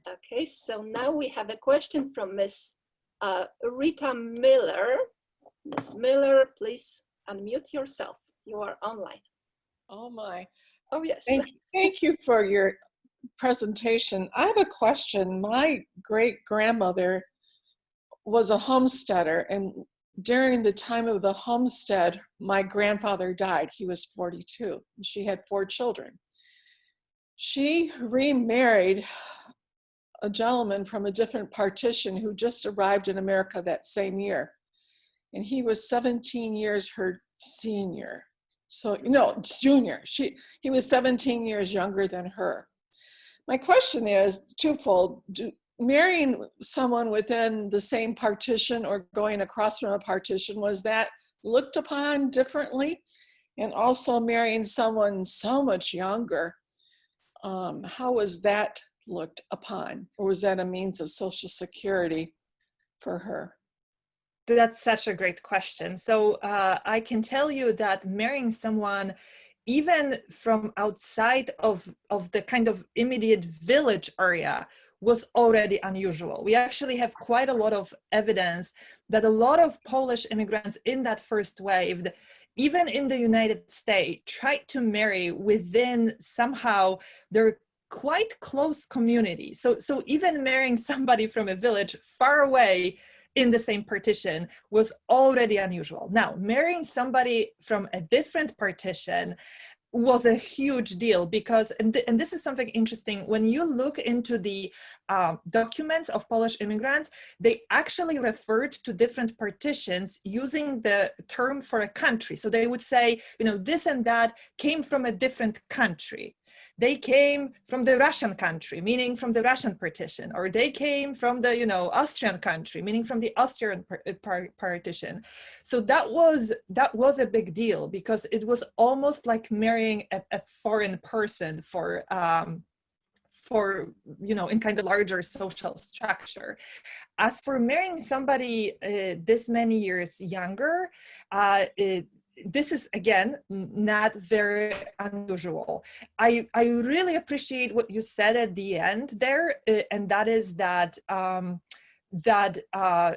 Okay, so now we have a question from Miss Rita Miller. Miss Miller, please unmute yourself. You are online. Oh my. Oh yes. Thank you for your presentation. I have a question. My great-grandmother was a homesteader, and during the time of the homestead, my grandfather died. He was 42, and she had 4 children. She remarried a gentleman from a different partition who just arrived in America that same year. And he was 17 years her senior. So, no, junior. He was 17 years younger than her. My question is twofold. Marrying someone within the same partition or going across from a partition, was that looked upon differently? And also marrying someone so much younger, how was that looked upon, or was that a means of social security for her? That's such a great question. So I can tell you that marrying someone even from outside of the kind of immediate village area was already unusual. We actually have quite a lot of evidence that a lot of Polish immigrants in that first wave, even in the United States, tried to marry within somehow their quite close community. So even marrying somebody from a village far away in the same partition was already unusual. Now, marrying somebody from a different partition was a huge deal because, and this is something interesting, when you look into the documents of Polish immigrants, they actually referred to different partitions using the term for a country. So they would say, you know, this and that came from a different country. they came from the Russian country, meaning from the Russian partition, or they came from the, Austrian country, meaning from the Austrian partition. So that was a big deal, because it was almost like marrying a foreign person for in kind of larger social structure. As for marrying somebody this many years younger, this is, again, not very unusual. I really appreciate what you said at the end there, and that is that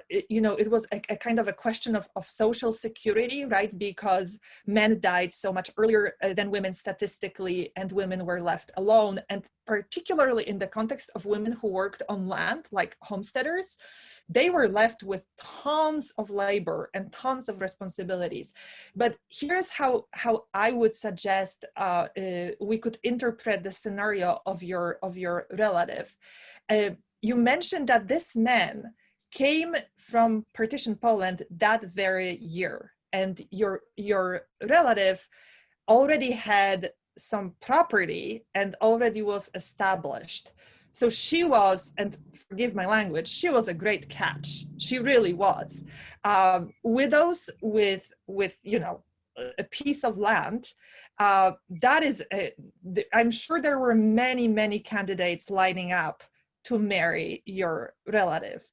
it was a kind of a question of social security, right? Because men died so much earlier than women statistically, and women were left alone. And particularly in the context of women who worked on land, like homesteaders, they were left with tons of labor and tons of responsibilities. But here's how I would suggest we could interpret the scenario of your relative. You mentioned that this man came from partition Poland that very year, and your relative already had some property and already was established. So she was, and forgive my language, she was a great catch. She really was. Widows with a piece of land, I'm sure there were many candidates lining up to marry your relative.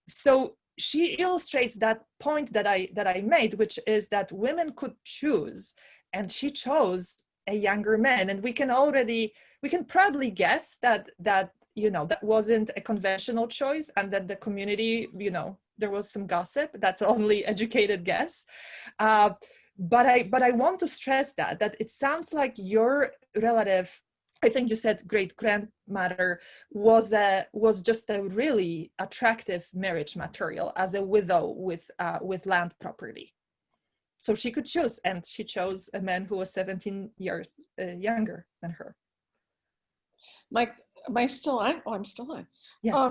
So she illustrates that point that I made, which is that women could choose, and she chose a younger man. And we can probably guess that wasn't a conventional choice, and that the community, there was some gossip. That's only educated guess. But I want to stress that it sounds like your relative, I think you said great grandmother, was just a really attractive marriage material as a widow with land property. So she could choose, and she chose a man who was 17 years younger than her. Am I still on? Oh, I'm still on. Yeah.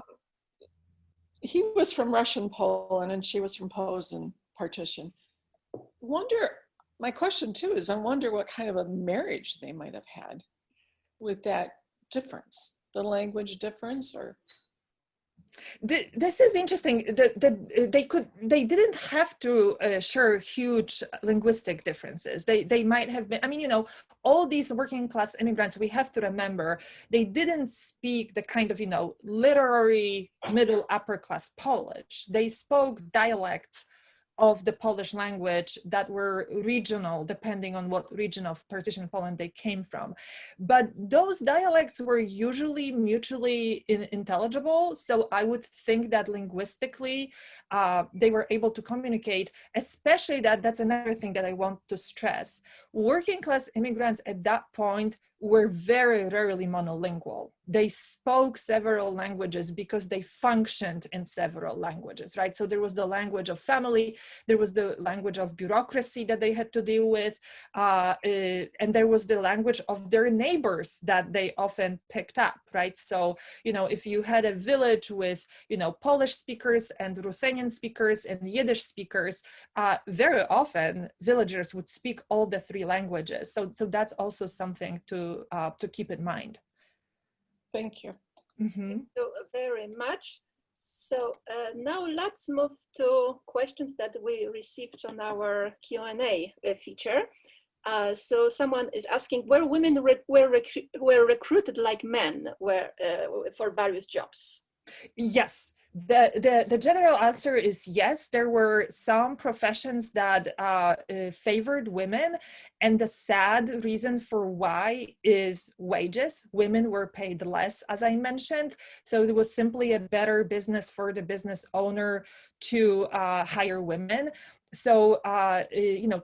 He was from Russian Poland, and she was from Posen partition. My question too is, I wonder what kind of a marriage they might have had with that difference, the language difference, or? This is interesting. They didn't have to share huge linguistic differences. They might have been. I mean, all these working class immigrants, we have to remember, they didn't speak the kind of literary middle upper class Polish. They spoke dialects of the Polish language that were regional, depending on what region of partition Poland they came from. But those dialects were usually mutually intelligible. So I would think that linguistically, they were able to communicate, especially that's another thing that I want to stress. Working class immigrants at that point were very rarely monolingual. They spoke several languages because they functioned in several languages, right? So there was the language of family, there was the language of bureaucracy that they had to deal with, and there was the language of their neighbors that they often picked up, right? So, if you had a village with, Polish speakers and Ruthenian speakers and Yiddish speakers, very often villagers would speak all the three languages. So that's also something to keep in mind. Thank you. Mm-hmm. Thank you very much. So now let's move to questions that we received on our Q&A feature. So someone is asking, were women were recruited like men for various jobs? Yes. The general answer is yes. There were some professions that favored women, and the sad reason for why is wages. Women were paid less, as I mentioned, so it was simply a better business for the business owner to hire women. So,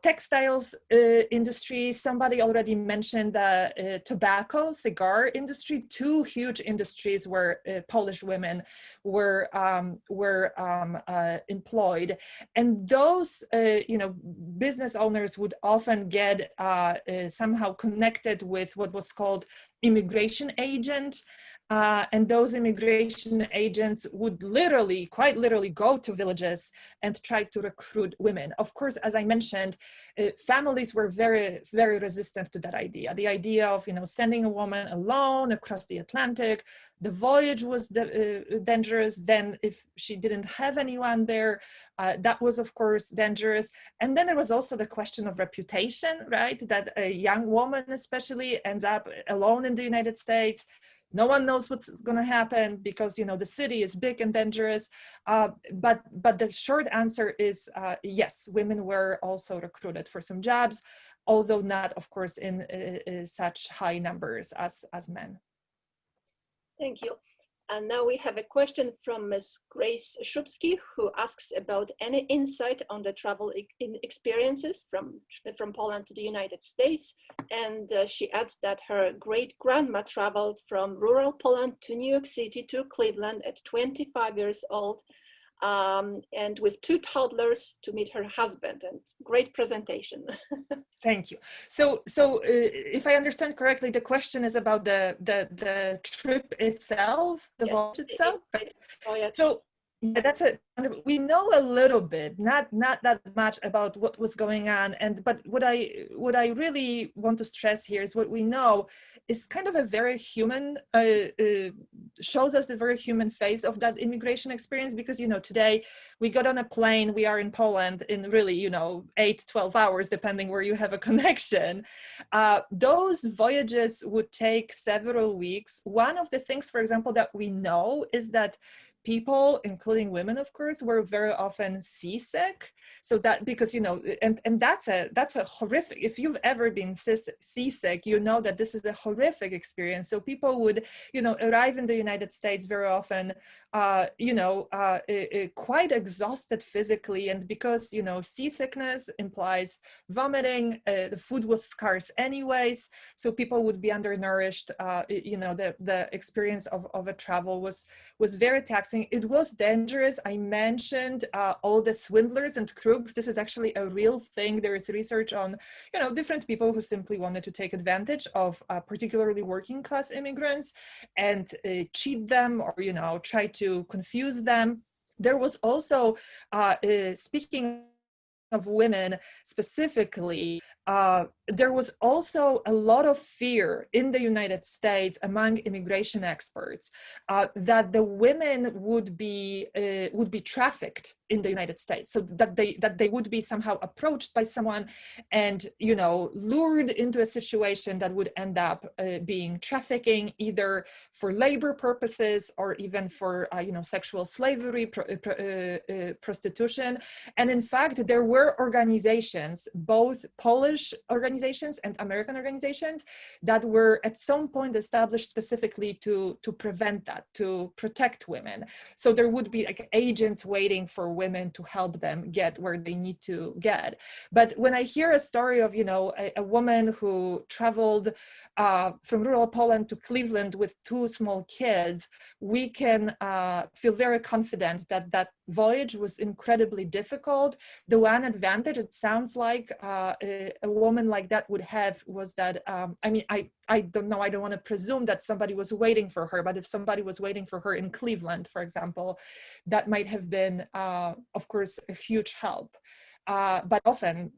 textiles industry, somebody already mentioned the tobacco, cigar industry, two huge industries where Polish women were employed. And those, business owners would often get somehow connected with what was called immigration agent. And those immigration agents would quite literally go to villages and try to recruit women. Of course, as I mentioned, families were very, very resistant to that idea. The idea of, sending a woman alone across the Atlantic. The voyage was dangerous. Then if she didn't have anyone there, that was of course dangerous. And then there was also the question of reputation, right? That a young woman especially ends up alone in the United States. No one knows what's going to happen because, the city is big and dangerous. But the short answer is yes, women were also recruited for some jobs, although not, of course, in such high numbers as men. Thank you. And now we have a question from Ms. Grace Szubski, who asks about any insight on the travel experiences from Poland to the United States. And she adds that her great-grandma traveled from rural Poland to New York City to Cleveland at 25 years old, and with 2 toddlers to meet her husband. And great presentation. Thank you. So if I understand correctly, the question is about the trip itself, the voyage itself, right? Oh, yes. So yeah, we know a little bit, not that much about what was going on, but what I really want to stress here is what we know is kind of a very human, shows us the very human face of that immigration experience, because today we got on a plane, we are in Poland in really 8-12 hours depending where you have a connection. Those voyages would take several weeks. One of the things, for example, that we know is that people, including women, of course, were very often seasick. So that, because, and that's a horrific, if you've ever been seasick, that this is a horrific experience. So people would, arrive in the United States very often, quite exhausted physically. And because, seasickness implies vomiting, the food was scarce anyways. So people would be undernourished. The experience of a travel was very taxing. It was dangerous. I mentioned all the swindlers and crooks. This is actually a real thing. There is research on, different people who simply wanted to take advantage of particularly working class immigrants and cheat them or, try to confuse them. There was also, speaking of women specifically, there was also a lot of fear in the United States among immigration experts that the women would be trafficked in the United States, so that they would be somehow approached by someone and lured into a situation that would end up being trafficking, either for labor purposes or even for sexual slavery, prostitution. And in fact, there were organizations, both Polish organizations and American organizations, that were at some point established specifically to prevent that, to protect women. So there would be like agents waiting for women to help them get where they need to get. But when I hear a story of a woman who traveled from rural Poland to Cleveland with 2 small kids, we can feel very confident that that voyage was incredibly difficult. The one advantage it sounds like a woman like that would have was that, I don't know, I don't want to presume that somebody was waiting for her, but if somebody was waiting for her in Cleveland, for example, that might have been, of course, a huge help. But often,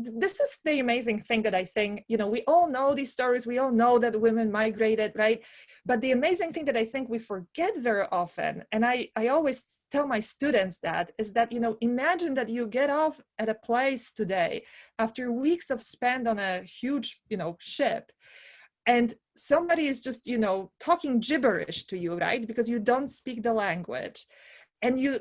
this is the amazing thing that I think, we all know these stories, we all know that women migrated, right? But the amazing thing that I think we forget very often, and I always tell my students that, is that, imagine that you get off at a place today after weeks of spent on a huge, ship, and somebody is just, talking gibberish to you, right? Because you don't speak the language. And you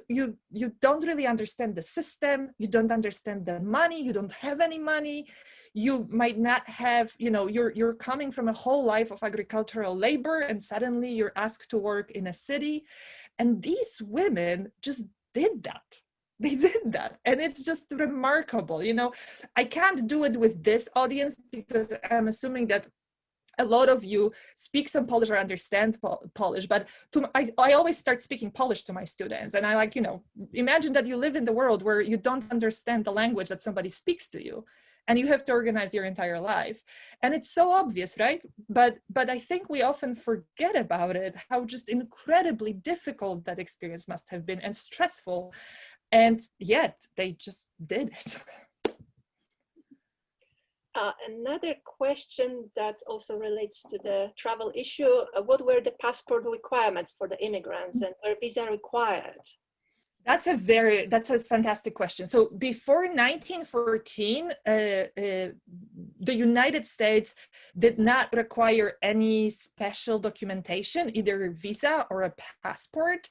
don't really understand the system, you don't understand the money, you don't have any money, you might not have, you're coming from a whole life of agricultural labor and suddenly you're asked to work in a city. And these women just did that. They did that. And it's just remarkable. I can't do it with this audience because I'm assuming that a lot of you speak some Polish or understand Polish, but I always start speaking Polish to my students. And I imagine that you live in the world where you don't understand the language that somebody speaks to you. and you have to organize your entire life. And it's so obvious, right? But I think we often forget about it, how just incredibly difficult that experience must have been and stressful. And yet they just did it. Another question that also relates to the travel issue, what were the passport requirements for the immigrants, and were visa required? That's a fantastic question. So before 1914, the United States did not require any special documentation, either visa or a passport.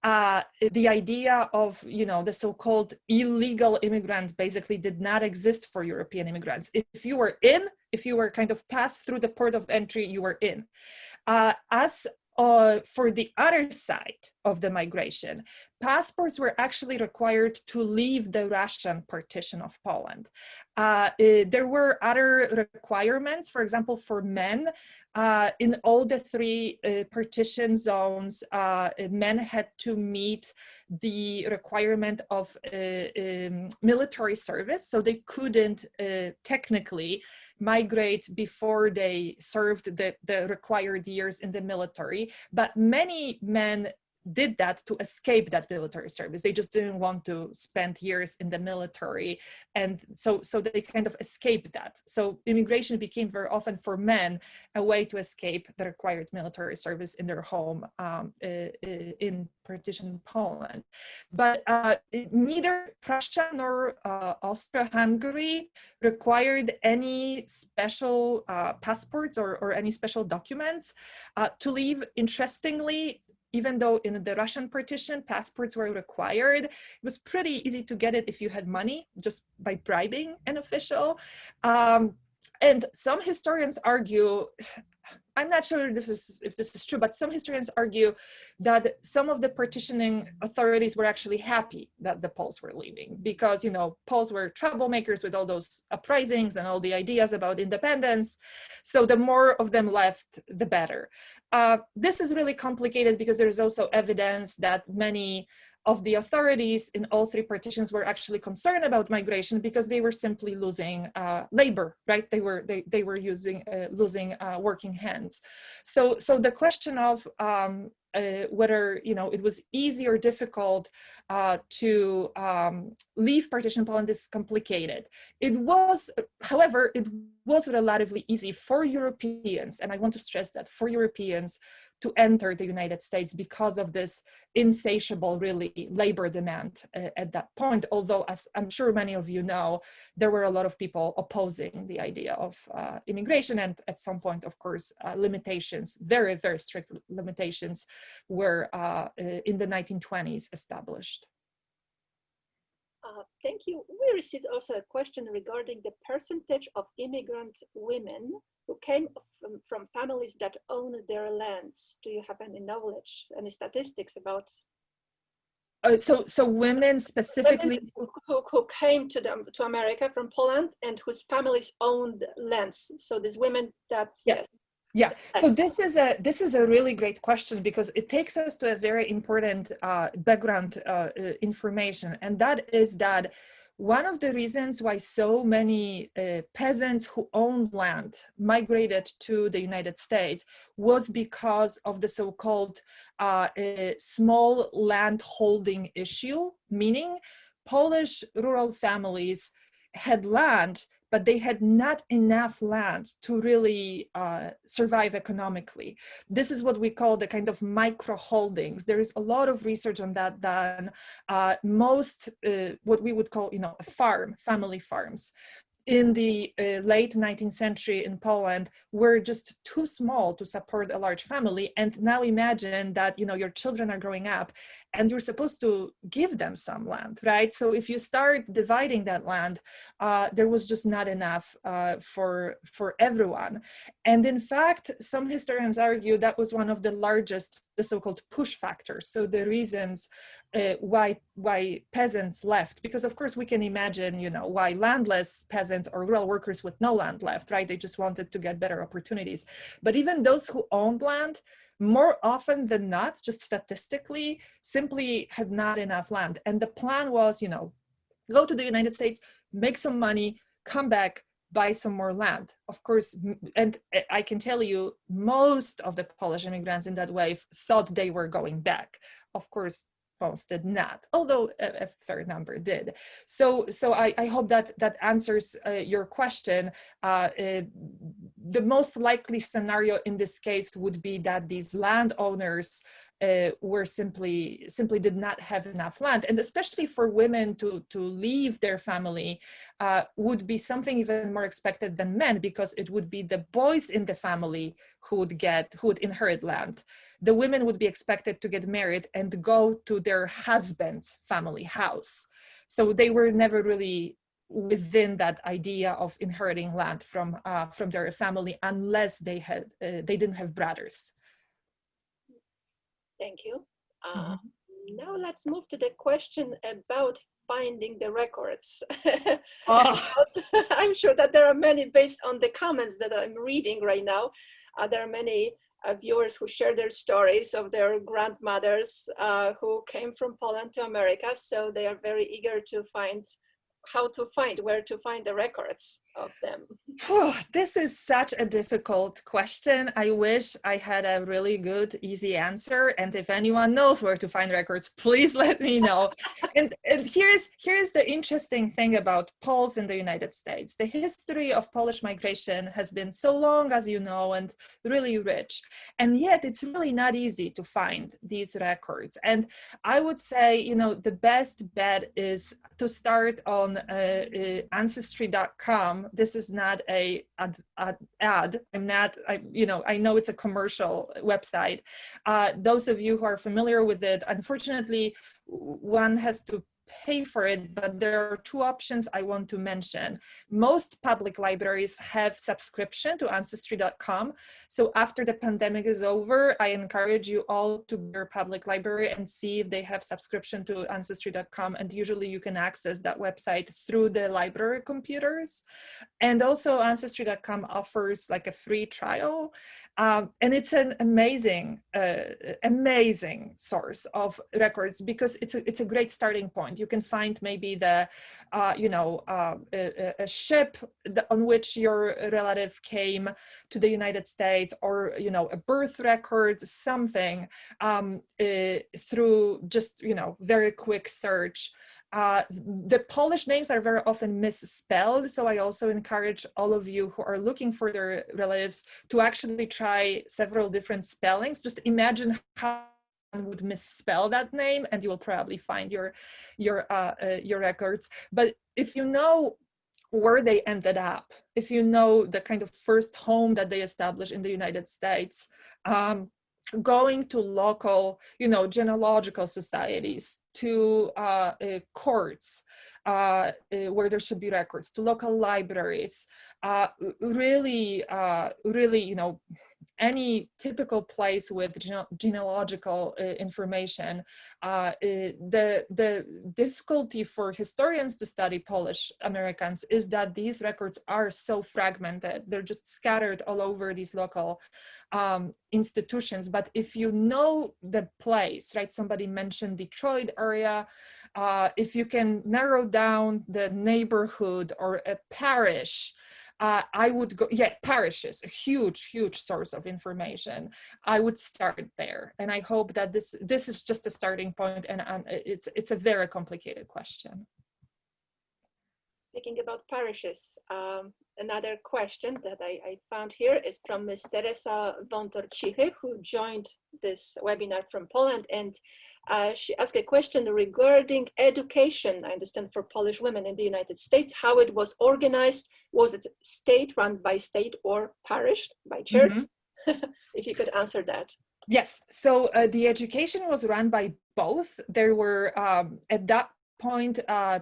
The idea of, the so-called illegal immigrant basically did not exist for European immigrants. If you were kind of passed through the port of entry, you were in. For the other side of the migration, passports were actually required to leave the Russian partition of Poland. There were other requirements, for example, for men. In all the three partition zones, men had to meet the requirement of military service, so they couldn't technically migrate before they served the required years in the military. But many men did that to escape that military service. They just didn't want to spend years in the military. And so they kind of escaped that. So immigration became very often for men a way to escape the required military service in their home in partition Poland. But neither Prussia nor Austria-Hungary required any special passports or any special documents to leave. Interestingly, even though in the Russian partition, passports were required, it was pretty easy to get it if you had money, just by bribing an official. And some historians argue, I'm not sure if this is true, but some historians argue that some of the partitioning authorities were actually happy that the Poles were leaving because, Poles were troublemakers with all those uprisings and all the ideas about independence. So the more of them left, the better. This is really complicated because there's also evidence that many of the authorities in all three partitions were actually concerned about migration because they were simply losing labor, right? They were losing working hands. So the question of whether it was easy or difficult to leave partition Poland is complicated. It was, however, it was relatively easy for Europeans, and I want to stress that, for Europeans to enter the United States because of this insatiable, really, labor demand at that point. Although, as I'm sure many of you know, there were a lot of people opposing the idea of immigration, and at some point, of course, limitations, very, very strict limitations, were in the 1920s established. Thank you. We received also a question regarding the percentage of immigrant women who came from families that own their lands. Do you have any knowledge, any statistics about? So women specifically who came to America from Poland and whose families owned lands. So these women that Yeah. So this is a really great question because it takes us to a very important background information, and that is that one of the reasons why so many peasants who owned land migrated to the United States was because of the so-called small land holding issue, meaning Polish rural families had land, but they had not enough land to really survive economically. This is what we call the kind of micro holdings. There is a lot of research on that done. Most, what we would call, a farm, family farms, in the late 19th century in Poland were just too small to support a large family. And now imagine that, your children are growing up and you're supposed to give them some land, right? So if you start dividing that land, there was just not enough for everyone. And in fact, some historians argue that was one of the largest, the so-called push factors. So the reasons why peasants left, because of course we can imagine, why landless peasants or rural workers with no land left, right? They just wanted to get better opportunities. But even those who owned land, more often than not, just statistically, simply had not enough land. And the plan was, go to the United States, make some money, come back, buy some more land. Of course, and I can tell you, most of the Polish immigrants in that wave thought they were going back. Of course, most did not, although a fair number did. So I hope that that answers your question. The most likely scenario in this case would be that these landowners were simply did not have enough land, and especially for women to leave their family would be something even more expected than men, because it would be the boys in the family who would inherit land. The women would be expected to get married and go to their husband's family house. So they were never really within that idea of inheriting land from their family, unless they didn't have brothers. Thank you. Now let's move to the question about finding the records. I'm sure that there are many, based on the comments that I'm reading right now, there are many viewers who share their stories of their grandmothers who came from Poland to America. So they are very eager to find where to find the records of them. This is such a difficult question. I wish I had a really good, easy answer. And if anyone knows where to find records, please let me know. And here's the interesting thing about Poles in the United States. The history of Polish migration has been so long, as you know, and really rich. And yet it's really not easy to find these records. And I would say, you know, the best bet is to start on Ancestry.com. This is not a ad. I know it's a commercial website. Those of you who are familiar with it, unfortunately, one has to pay for it, but there are two options I want to mention. Most public libraries have subscription to Ancestry.com. So after the pandemic is over, I encourage you all to your public library and see if they have subscription to Ancestry.com. And usually you can access that website through the library computers. And also Ancestry.com offers like a free trial. And it's an amazing source of records, because it's a great starting point. You can find maybe a ship on which your relative came to the United States, or a birth record, something through just very quick search. The Polish names are very often misspelled, so I also encourage all of you who are looking for their relatives to actually try several different spellings. Just imagine how one would misspell that name, and you will probably find your records. But if you know where they ended up, if you know the kind of first home that they established in the United States, going to local, genealogical societies, to courts where there should be records, to local libraries, really, any typical place with genealogical information. The difficulty for historians to study Polish Americans is that these records are so fragmented. They're just scattered all over these local institutions. But if you know the place, right? Somebody mentioned Detroit area. If you can narrow down the neighborhood or a parish, I would go, parishes, a huge source of information. I would start there. And I hope that this is just a starting point, and it's a very complicated question. Speaking about parishes, another question that I found here is from Ms. Teresa Wątorcichy, who joined this webinar from Poland, and she asked a question regarding education, I understand, for Polish women in the United States, how it was organized. Was it state, run by state, or parish, by church? Mm-hmm. If you could answer that. Yes, so the education was run by both. There were, at that point,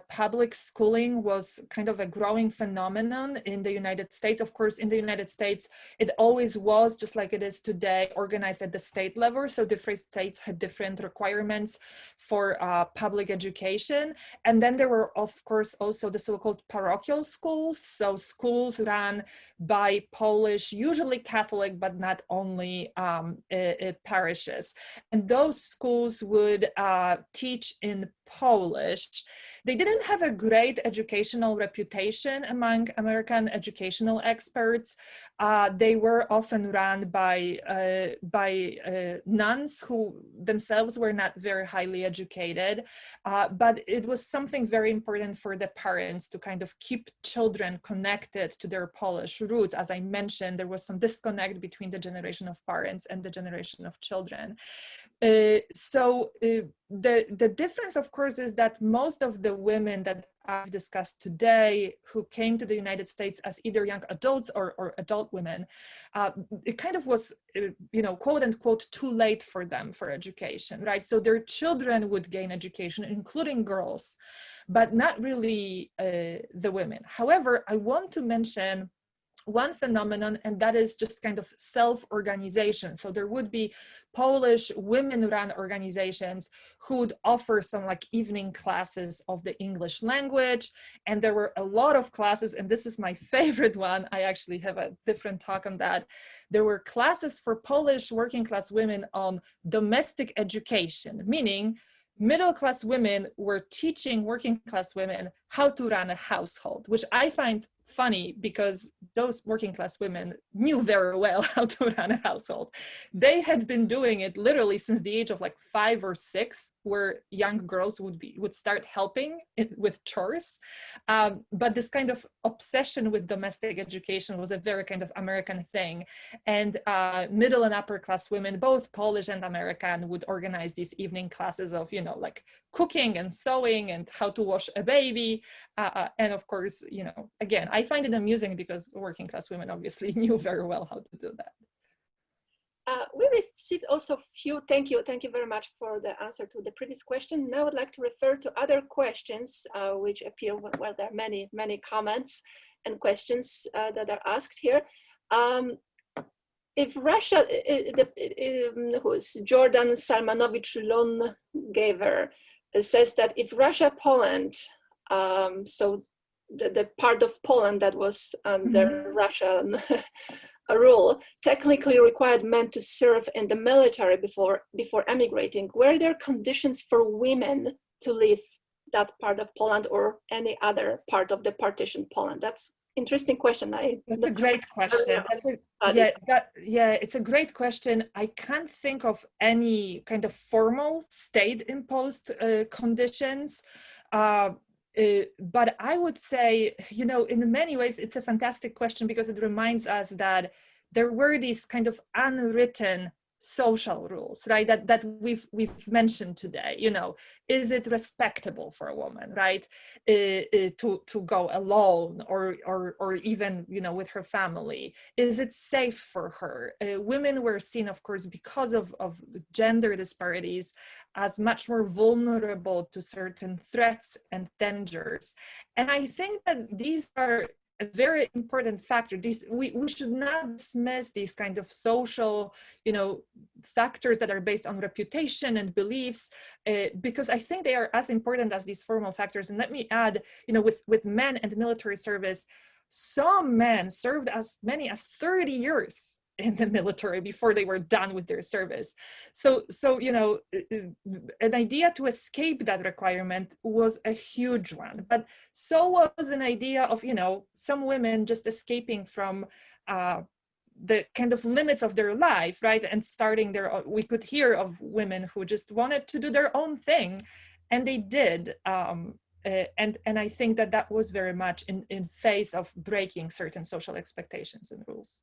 public schooling was kind of a growing phenomenon in the United States. Of course, in the United States, it always was, just like it is today, organized at the state level. So different states had different requirements for public education. And then there were, of course, also the so-called parochial schools. So schools run by Polish, usually Catholic, but not only parishes. And those schools would teach in Polish. They didn't have a great educational reputation among American educational experts. They were often run by nuns who themselves were not very highly educated, but it was something very important for the parents to kind of keep children connected to their Polish roots. As I mentioned, there was some disconnect between the generation of parents and the generation of children. So the difference, of course, is that most of the women that I've discussed today who came to the United States as either young adults or adult women, it kind of was, quote unquote, too late for them for education, right? So their children would gain education, including girls, but not really the women. However, I want to mention one phenomenon, and that is just kind of self-organization. So there would be Polish women-run organizations who would offer some like evening classes of the English language. And there were a lot of classes, and this is my favorite one. I actually have a different talk on that. There were classes for Polish working class women on domestic education, meaning middle-class women were teaching working class women how to run a household, which I find funny because those working class women knew very well how to run a household. They had been doing it literally since the age of like 5 or 6, where young girls would start helping with chores. But this kind of obsession with domestic education was a very kind of American thing. And middle and upper class women, both Polish and American, would organize these evening classes of, like cooking and sewing and how to wash a baby. And of course, again, I find it amusing because working class women obviously knew very well how to do that. We received also thank you very much for the answer to the previous question. Now I'd like to refer to other questions which appear, well, there are many comments and questions that are asked here. If Russia, who is Jordan Salmanovich Longaver, says that if Russia, Poland, so the part of Poland that was under Russian rule, technically required men to serve in the military before emigrating, were there conditions for women to leave that part of Poland or any other part of the partitioned Poland? That's interesting question. That's a great question. It's a great question. I can't think of any kind of formal state-imposed conditions. But I would say, in many ways, it's a fantastic question because it reminds us that there were these kind of unwritten social rules, right? That we've mentioned today. Is it respectable for a woman, right, to go alone or even with her family? Is it safe for her? Women were seen, of course, because of gender disparities, as much more vulnerable to certain threats and dangers. And I think that these are a very important factor. We should not dismiss these kind of social, factors that are based on reputation and beliefs, because I think they are as important as these formal factors. And let me add, with men and military service, some men served as many as 30 years in the military before they were done with their service. So an idea to escape that requirement was a huge one, but so was an idea of, some women just escaping from the kind of limits of their life, right? And starting we could hear of women who just wanted to do their own thing, and they did. And I think that was very much in face of breaking certain social expectations and rules.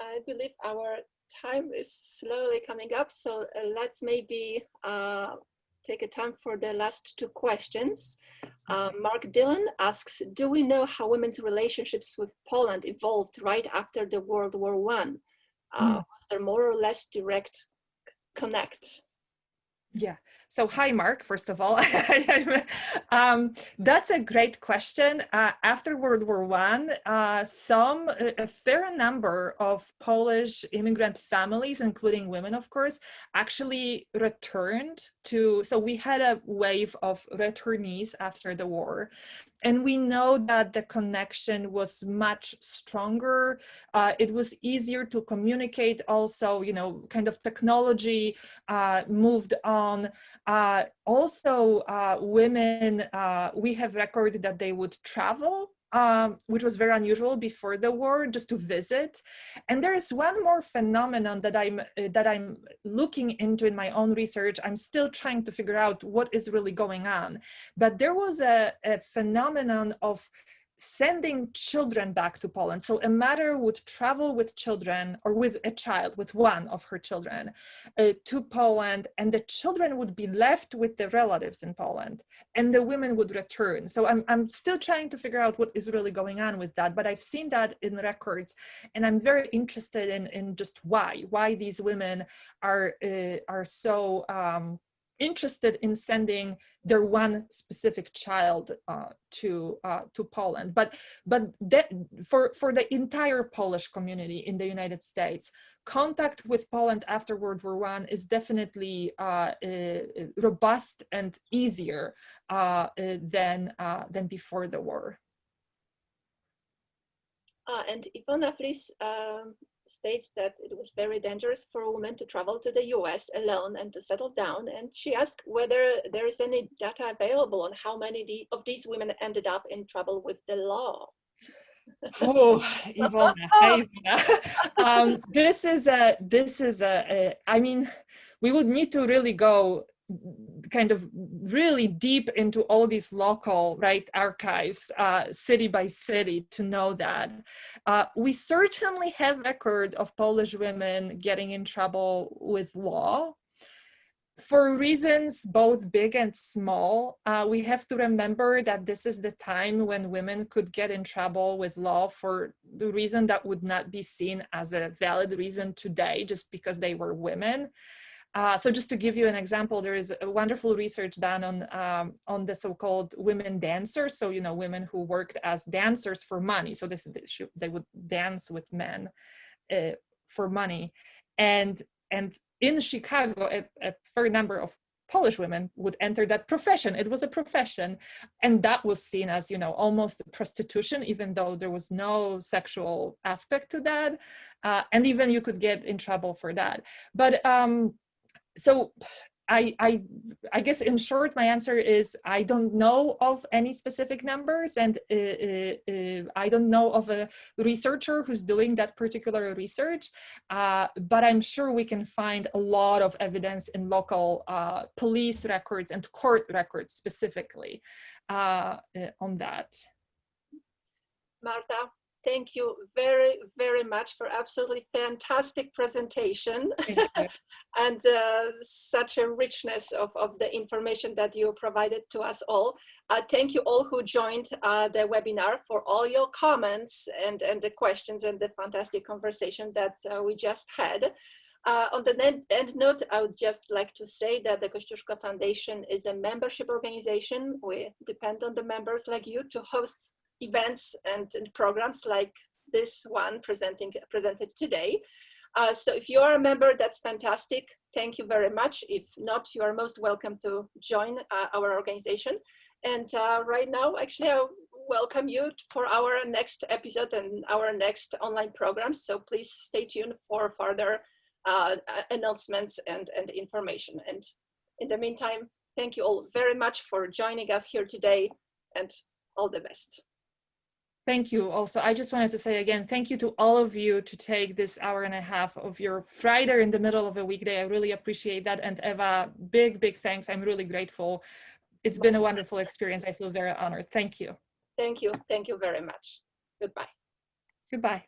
I believe our time is slowly coming up, so let's maybe take a time for the last 2 questions. Mark Dillon asks, do we know how women's relationships with Poland evolved right after the World War I? Was there more or less direct connect? Yeah. So hi, Mark, first of all. That's a great question. After World War I, a fair number of Polish immigrant families, including women, of course, actually returned so we had a wave of returnees after the war. And we know that the connection was much stronger. It was easier to communicate also, kind of technology moved on. Also, women, we have recorded that they would travel, which was very unusual before the war, just to visit. And there is one more phenomenon that I'm looking into in my own research. I'm still trying to figure out what is really going on. But there was a phenomenon of sending children back to Poland. So a mother would travel with children, or with a child, with one of her children, to Poland, and the children would be left with the relatives in Poland, and the women would return. So I'm still trying to figure out what is really going on with that, but I've seen that in records, and I'm very interested in just why these women are so interested in sending their one specific child to Poland, but that, for the entire Polish community in the United States, contact with Poland after World War I is definitely robust and easier than before the war. And Ivona Flis states that it was very dangerous for women to travel to the US alone and to settle down. And she asked whether there is any data available on how many of these women ended up in trouble with the law. Oh, Ivona, hi, Ivona. This is I mean, we would need to really go kind of really deep into all these local, right, archives, city by city, to know that. We certainly have record of Polish women getting in trouble with law for reasons both big and small. We have to remember that this is the time when women could get in trouble with law for the reason that would not be seen as a valid reason today, just because they were women. So just to give you an example, there is a wonderful research done on the so-called women dancers. So, you know, women who worked as dancers for money. So they would dance with men for money. And in Chicago, a fair number of Polish women would enter that profession. It was a profession, and that was seen as, you know, almost prostitution, even though there was no sexual aspect to that. And even you could get in trouble for that. But so I guess in short, my answer is I don't know of any specific numbers, and I don't know of a researcher who's doing that particular research, but I'm sure we can find a lot of evidence in local police records and court records specifically on that. Marta, thank you very, very much for absolutely fantastic presentation and such a richness of the information that you provided to us all. Thank you all who joined the webinar for all your comments and the questions and the fantastic conversation that we just had. On the end note, I would just like to say that the Kościuszko Foundation is a membership organization. We depend on the members like you to host events and programs like this one presented today. So if you are a member, that's fantastic. Thank you very much. If not, you are most welcome to join our organization. And right now, actually, I welcome you for our next episode and our next online programs. So please stay tuned for further announcements and information. And in the meantime, thank you all very much for joining us here today, and all the best. Thank you. Also, I just wanted to say again, thank you to all of you to take this hour and a half of your Friday in the middle of a weekday. I really appreciate that. And Eva, big thanks. I'm really grateful. It's been a wonderful experience. I feel very honored. Thank you. Thank you. Thank you very much. Goodbye. Goodbye.